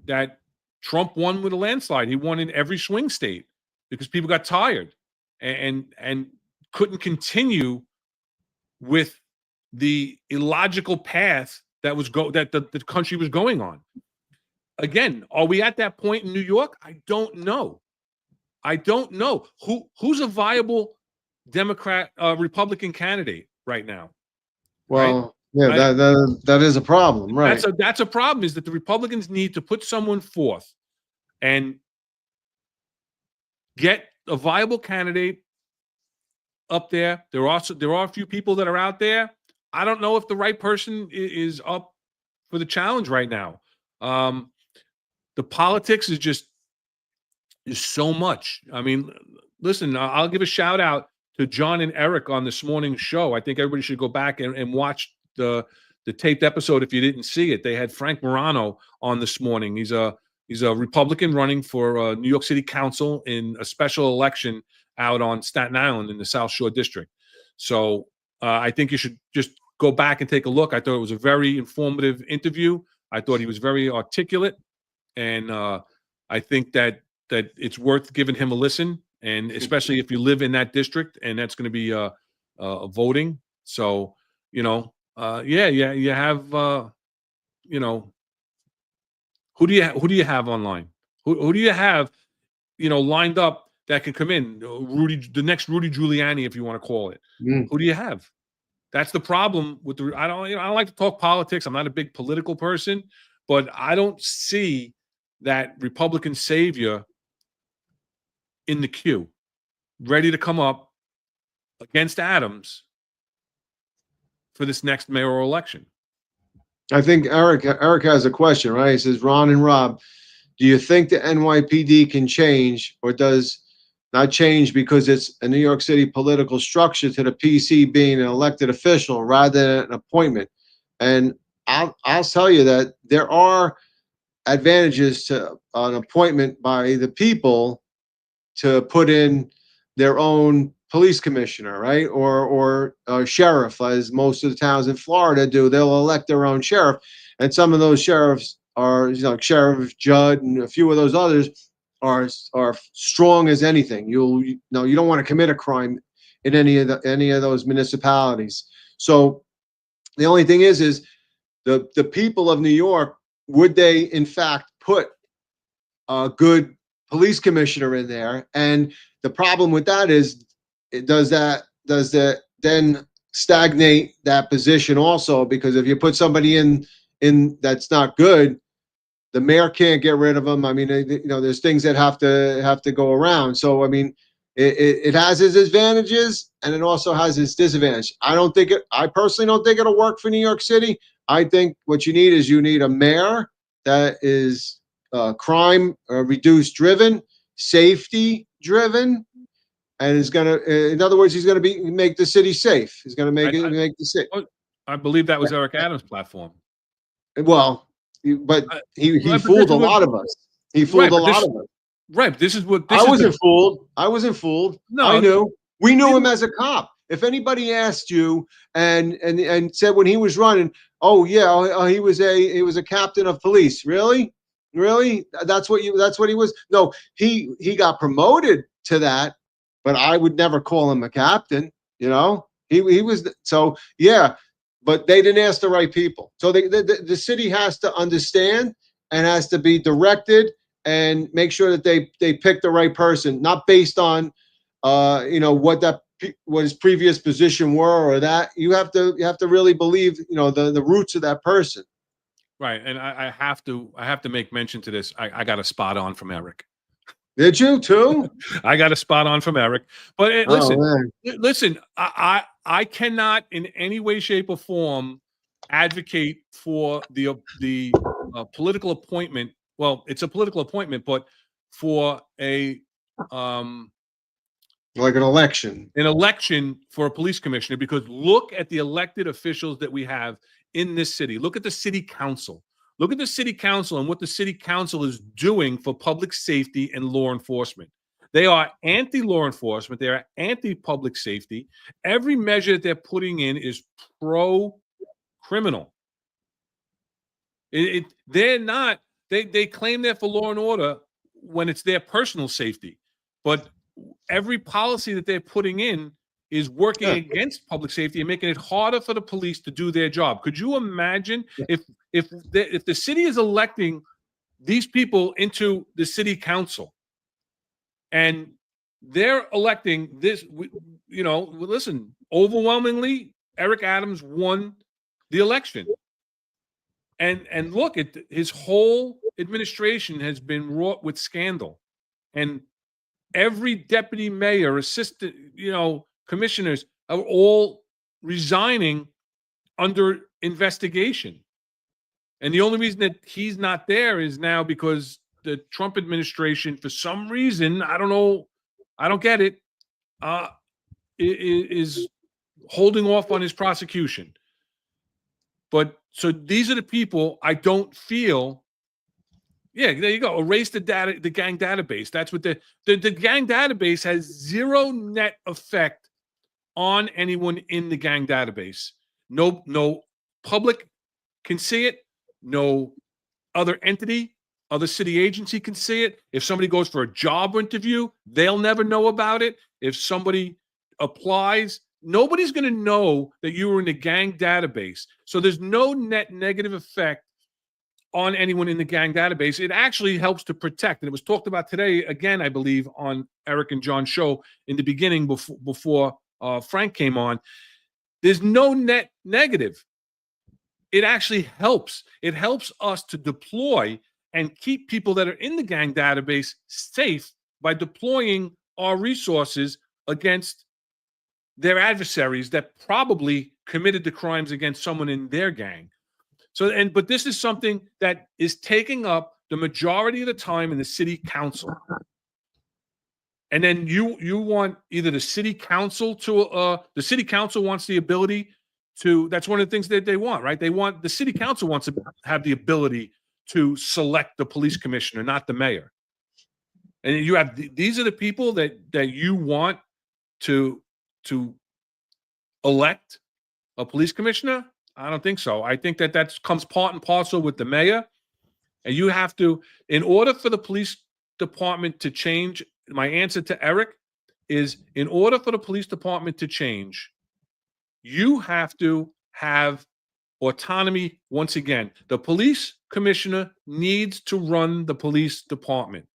that Trump won with a landslide. He won in every swing state because people got tired and couldn't continue with the illogical path that the country was going on. Again, are we at that point in New York? I don't know. Who's a viable Republican candidate right now. Well, right? Yeah, that is a problem, right? That's a problem, is that the Republicans need to put someone forth and get a viable candidate up there. There are a few people that are out there. I don't know if the right person is up for the challenge right now. The politics is so much. I mean, listen, I'll give a shout out to John and Eric on this morning's show. I think everybody should go back and watch the taped episode if you didn't see it. They had Frank Morano on this morning. He's a Republican running for New York City Council in a special election out on Staten Island in the South Shore District. So I think you should just go back and take a look. I thought it was a very informative interview. I thought he was very articulate, and I think that it's worth giving him a listen, and especially if you live in that district and that's going to be voting. So, you have, who do you have online? Who do you have, lined up that can come in? The next Rudy Giuliani, if you want to call it. Who do you have? That's the problem with I don't like to talk politics. I'm not a big political person, but I don't see that Republican savior in the queue, ready to come up against Adams for this next mayoral election. I think Eric has a question, right? He says, Ron and Rob, do you think the NYPD can change, or does not change because it's a New York City political structure to the PC being an elected official rather than an appointment? And I'll tell you that there are advantages to an appointment by the people to put in their own police commissioner, right? Or sheriff, as most of the towns in Florida do. They'll elect their own sheriff. And some of those sheriffs are, Sheriff Judd and a few of those others are strong as anything. You don't want to commit a crime in any of those municipalities. So the only thing is the people of New York, would they in fact put a good police commissioner in there. And the problem with that is, does that then stagnate that position also? Because if you put somebody in that's not good, the mayor can't get rid of them. I mean, there's things that have to go around. So I mean, it has its advantages and it also has its disadvantage. I personally don't think it'll work for New York City. I think what you need a mayor that is crime reduced driven, safety driven, and is gonna, in other words, he's gonna make the city safe. He's gonna make the city. I believe that was Eric Adams' platform. Well, but he fooled a lot of us. He fooled a lot of us. Right. This is what I wasn't fooled. I wasn't fooled. No, I knew. We knew him as a cop. If anybody asked you and said when he was running, oh yeah, he was a captain of police. Really? That's what he was? No, he got promoted to that, but I would never call him a captain. He was, so yeah. But they didn't ask the right people. So the city has to understand and has to be directed and make sure that they pick the right person, not based on what his previous position were or that. You have to really believe the roots of that person. Right, and I have to make mention to this. I got a spot on from Eric. Did you too? I got a spot on from Eric. But listen, I cannot in any way, shape, or form advocate for the political appointment. Well, it's a political appointment, but for a like an election for a police commissioner, because look at the elected officials that we have in this city. Look at the city council. Look at the city council and what the city council is doing for public safety and law enforcement. They are anti-law enforcement. They are anti-public safety. Every measure that they're putting in is pro-criminal. They're not. They claim they're for law and order when it's their personal safety, but every policy that they're putting in is working against public safety and making it harder for the police to do their job. Could you imagine if the city is electing these people into the city council and they're electing this, listen, overwhelmingly, Eric Adams won the election. And look, his whole administration has been wrought with scandal. And every deputy mayor, assistant, commissioners are all resigning under investigation. And the only reason that he's not there is now because the Trump administration, for some reason, I don't know, I don't get it, is holding off on his prosecution. But so these are the people I don't feel. Yeah, there you go. Erase the data, the gang database. That's what the gang database has zero net effect on anyone in the gang database. No public can see it. No other entity, other city agency can see it. If somebody goes for a job interview, they'll never know about it. If somebody applies, nobody's going to know that you were in the gang database. So there's no net negative effect on anyone in the gang database. It actually helps to protect. And it was talked about today, again, I believe, on Eric and John's show in the beginning before Frank came on. There's no net negative. It actually helps. It helps us to deploy and keep people that are in the gang database safe by deploying our resources against their adversaries that probably committed the crimes against someone in their gang. But this is something that is taking up the majority of the time in the city council. And then you want either the city council the city council wants the ability to, that's one of the things that they want, right? The city council wants to have the ability to select the police commissioner, not the mayor. And you have, these are the people that you want to elect a police commissioner? I don't think so. I think that comes part and parcel with the mayor. And you have to, in order for the police department to change, my answer to Eric is, in order for the police department to change, you have to have autonomy once again. The police commissioner needs to run the police department.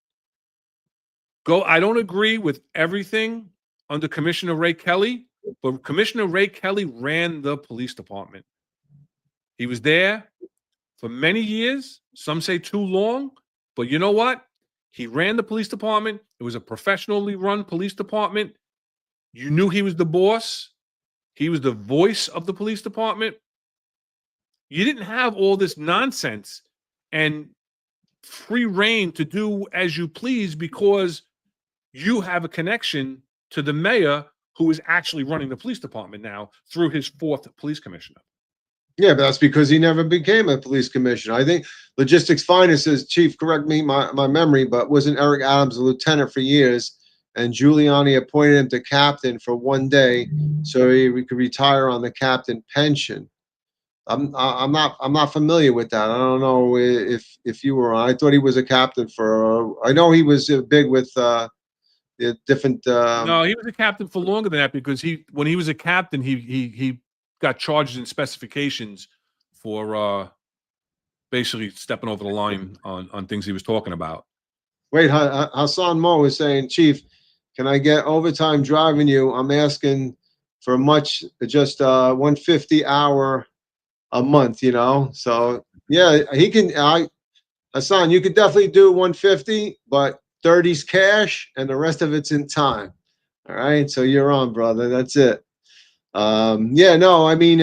I don't agree with everything under Commissioner Ray Kelly, but Commissioner Ray Kelly ran the police department. He was there for many years. Some say too long, but you know what? He ran the police department. It was a professionally run police department. You knew he was the boss. He was the voice of the police department. You didn't have all this nonsense and free reign to do as you please because you have a connection to the mayor who is actually running the police department now through his 4th police commissioner. Yeah, but that's because he never became a police commissioner. I think Logistics Finance is, Chief, correct me my memory, but wasn't Eric Adams a lieutenant for years? And Giuliani appointed him to captain for one day so he could retire on the captain pension. I'm not familiar with that. I don't know if you were on. I thought he was a captain for. I know he was big with the different. No, he was a captain for longer than that because when he was a captain, he got charges and specifications for basically stepping over the line on things he was talking about. Wait, Hassan Mo is saying, Chief, can I get overtime driving you? I'm asking for just 150 hour a month, you know? So yeah, he can, Hassan, you could definitely do 150, but 30's cash and the rest of it's in time. All right. So you're on, brother. That's it. Yeah, no, I mean,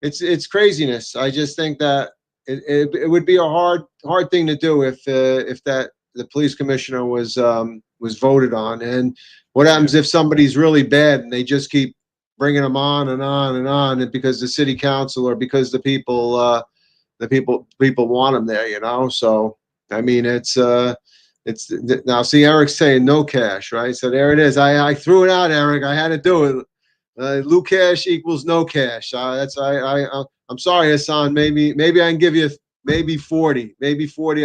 it's craziness. I just think that it would be a hard thing to do if the police commissioner was voted on. And what happens if somebody's really bad and they just keep bringing them on and on and on, and because the city council or because the people want them there, you know? So, I mean, it's now see Eric's saying no cash, right? So there it is. I threw it out, Eric. I had to do it. LuKach equals no cash. I'm sorry, Hassan. Maybe I can give you maybe 40.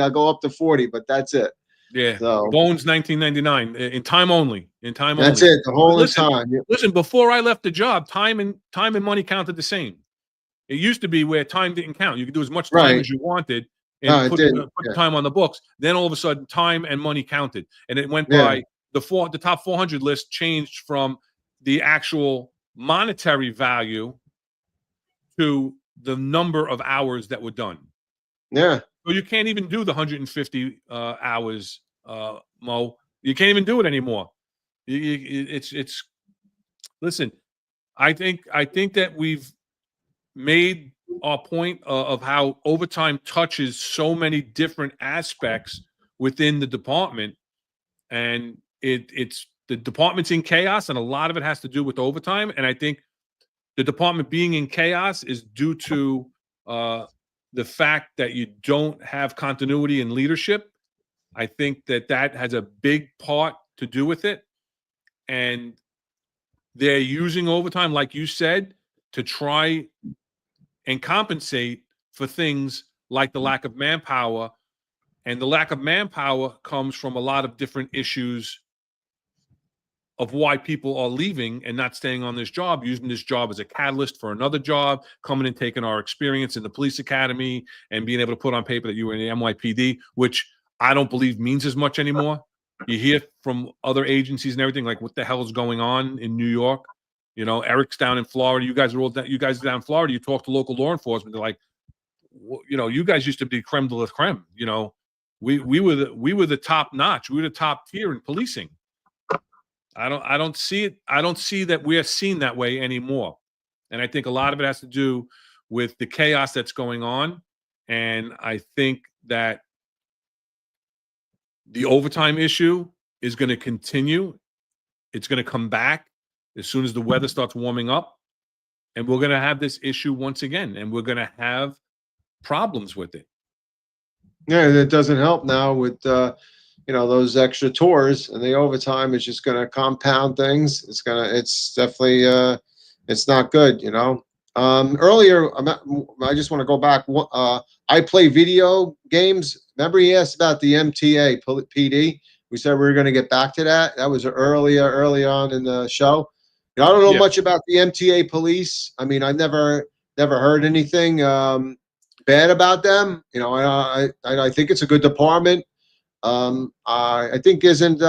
I'll go up to 40, but that's it. Yeah. So, Bones 1999 in time only. That's it. The whole time. Listen, before I left the job, time and money counted the same. It used to be where time didn't count. You could do as much time as you wanted and put time on the books. Then all of a sudden, time and money counted, and it went by the top 400 list changed from the actual monetary value to the number of hours that were done. Yeah. So you can't even do the 150 hours, Mo. You can't even do it anymore. It's. Listen, I think that we've made our point of how overtime touches so many different aspects within the department, and it's the department's in chaos, and a lot of it has to do with overtime. And I think the department being in chaos is due to the fact that you don't have continuity in leadership. I think that has a big part to do with it. And they're using overtime, like you said, to try and compensate for things like the lack of manpower. And the lack of manpower comes from a lot of different issues of why people are leaving and not staying on this job, using this job as a catalyst for another job, coming and taking our experience in the police academy and being able to put on paper that you were in the NYPD, which I don't believe means as much anymore. You hear from other agencies and everything, like what the hell is going on in New York? You know, Eric's down in Florida. You guys are down in Florida. You talk to local law enforcement. They're like, you know, you guys used to be creme de la creme. You know, we were the top notch. We were the top tier in policing. I don't see it. I don't see that we're seen that way anymore. And I think a lot of it has to do with the chaos that's going on. And I think that the overtime issue is going to continue. It's going to come back as soon as the weather starts warming up. And we're going to have this issue once again. And we're going to have problems with it. Yeah, that doesn't help now with you know, those extra tours, and the overtime is just going to compound things. It's definitely it's not good, you know. Earlier, I just want to go back. I play video games. Remember, he asked about the MTA PD. We said we were going to get back to that. That was early on in the show. You know, I don't know much about the MTA police. I mean, I've never never heard anything bad about them. You know, I think it's a good department. I think isn't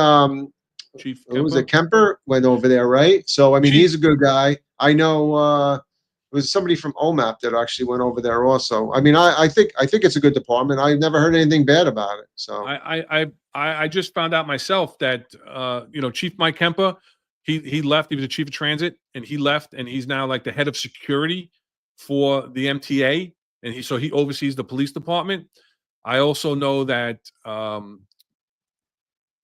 Chief who was Kemper? it? Kemper went over there, right? So I mean, Chief- he's a good guy. I know it was somebody from OMAP that actually went over there also. I mean, I think it's a good department. I've never heard anything bad about it. So I just found out myself that you know, Chief Mike Kemper, he left. He was a chief of transit, and he left, and he's now like the head of security for the MTA, and he oversees the police department. I also know that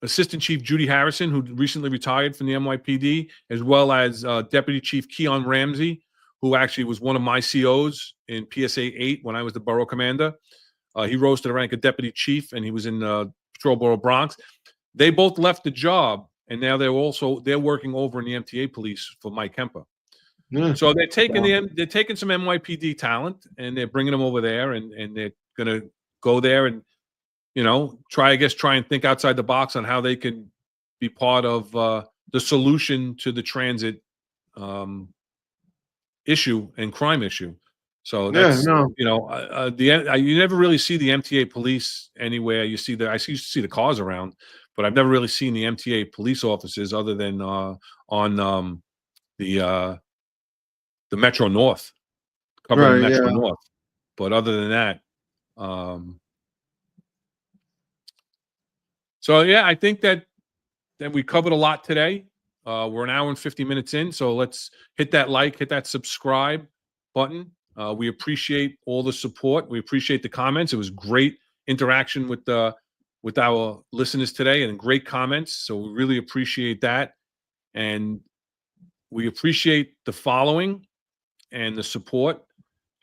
Assistant Chief Judy Harrison, who recently retired from the NYPD, as well as Deputy Chief Keon Ramsey, who actually was one of my COs in PSA 8 when I was the borough commander. He rose to the rank of deputy chief, and he was in Patrol Borough Bronx. They both left the job, and now they're working over in the MTA police for Mike Kemper. Yeah. So they're taking some NYPD talent, and they're bringing them over there, and they're gonna go there and, you know, try and think outside the box on how they can be part of the solution to the transit issue and crime issue. So that's, you know, you never really see the MTA police anywhere. I used to see the cars around, but I've never really seen the MTA police officers other than on the Metro North, covering Right, Metro yeah. North. But other than that, so yeah, I think that we covered a lot today. We're an hour and 50 minutes in, so let's hit that like, hit that subscribe button. We appreciate all the support. We appreciate the comments. It was great interaction with our listeners today, and great comments. So we really appreciate that, and we appreciate the following and the support.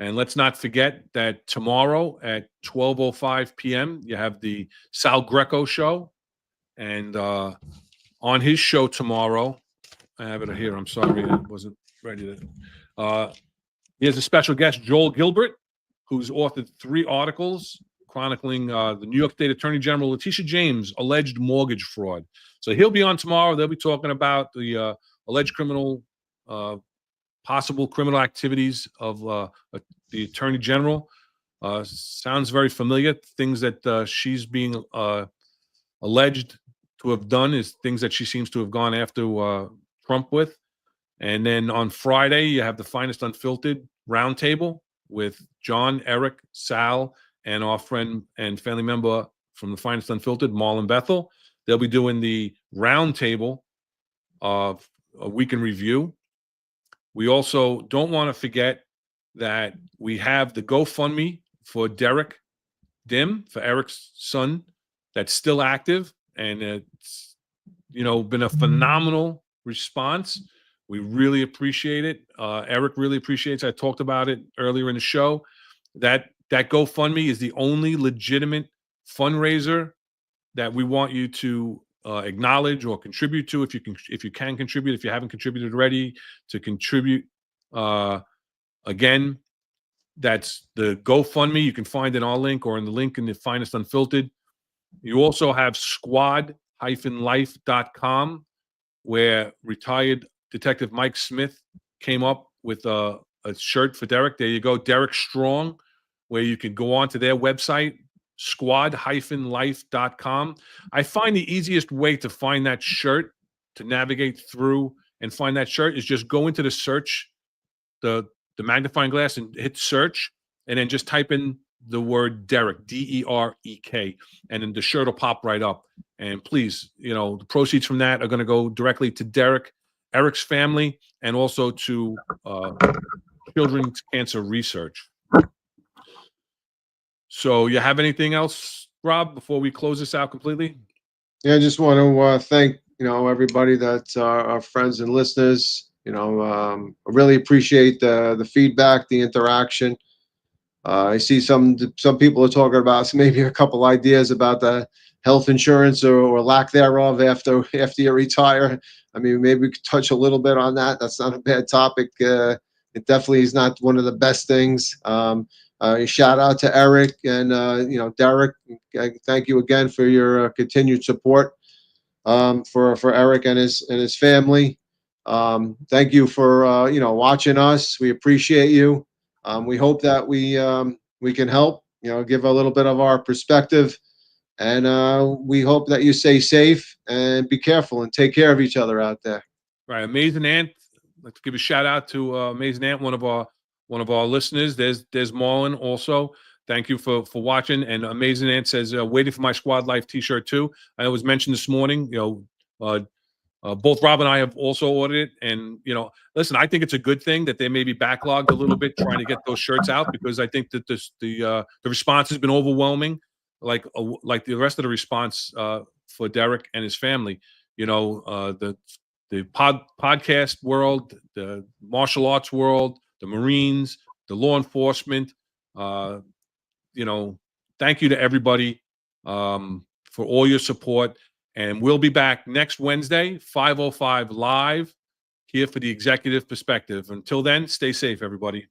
And let's not forget that tomorrow at 12:05 p.m. you have the Sal Greco show, and on his show tomorrow, I have it here. I'm sorry, I wasn't ready to. He has a special guest, Joel Gilbert, who's authored 3 articles chronicling the New York State Attorney General Letitia James' alleged mortgage fraud. So he'll be on tomorrow. They'll be talking about the alleged possible criminal activities of the Attorney General. Sounds very familiar. Things that she's being alleged to have done is things that she seems to have gone after Trump with. And then on Friday, you have the Finest Unfiltered roundtable with John, Eric, Sal, and our friend and family member from the Finest Unfiltered, Marlon Bethel. They'll be doing the roundtable of a week in review. We also don't want to forget that we have the GoFundMe for Derek Dim, for Eric's son, that's still active, and it's, you know, been a phenomenal response. We really appreciate it. Eric really appreciates it. I talked about it earlier in the show. That GoFundMe is the only legitimate fundraiser that we want you to acknowledge or contribute to. If you can contribute, if you haven't contributed already, to contribute. Again, that's the GoFundMe. You can find it in our link or in the link in the Finest Unfiltered. You also have squad-life.com, where retired Detective Mike Smith came up with a shirt for Derek. There you go, Derek Strong, where you can go on to their website, squad-life.com. I find the easiest way to find that shirt, to navigate through and find that shirt, is just go into the search, the magnifying glass, and hit search, and then just type in the word Derek, D-E-R-E-K, and then the shirt will pop right up. And please, you know, the proceeds from that are going to go directly to Eric's family, and also to children's cancer research. So you have anything else, Rob, before we close this out completely? Yeah, I just want to thank, you know, everybody that's our friends and listeners. You know, I really appreciate the feedback, the interaction. I see some people are talking about maybe a couple ideas about the health insurance or lack thereof after you retire. I mean, maybe we could touch a little bit on that. That's not a bad topic. It definitely is not one of the best things. Shout out to Eric and you know, Derek. Thank you again for your continued support for Eric and his family. Thank you for you know, watching us. We appreciate you. We hope that we can help, give a little bit of our perspective. And we hope that you stay safe and be careful and take care of each other out there. Right, Amazing Ant. Let's give a shout out to Amazing Ant, one of our listeners. There's Marlon also. Thank you for watching. And Amazing Ant says, waiting for my Squad Life T-shirt too. I was mentioned this morning. Both Rob and I have also ordered it. And listen, I think it's a good thing that they may be backlogged a little bit trying to get those shirts out, because I think that the response has been overwhelming, like the rest of the response for Derek and his family. The podcast world, the martial arts world, the Marines, the law enforcement. Thank you to everybody for all your support. And we'll be back next Wednesday, 5:05 live here for the Executive Perspective. Until then, stay safe, everybody.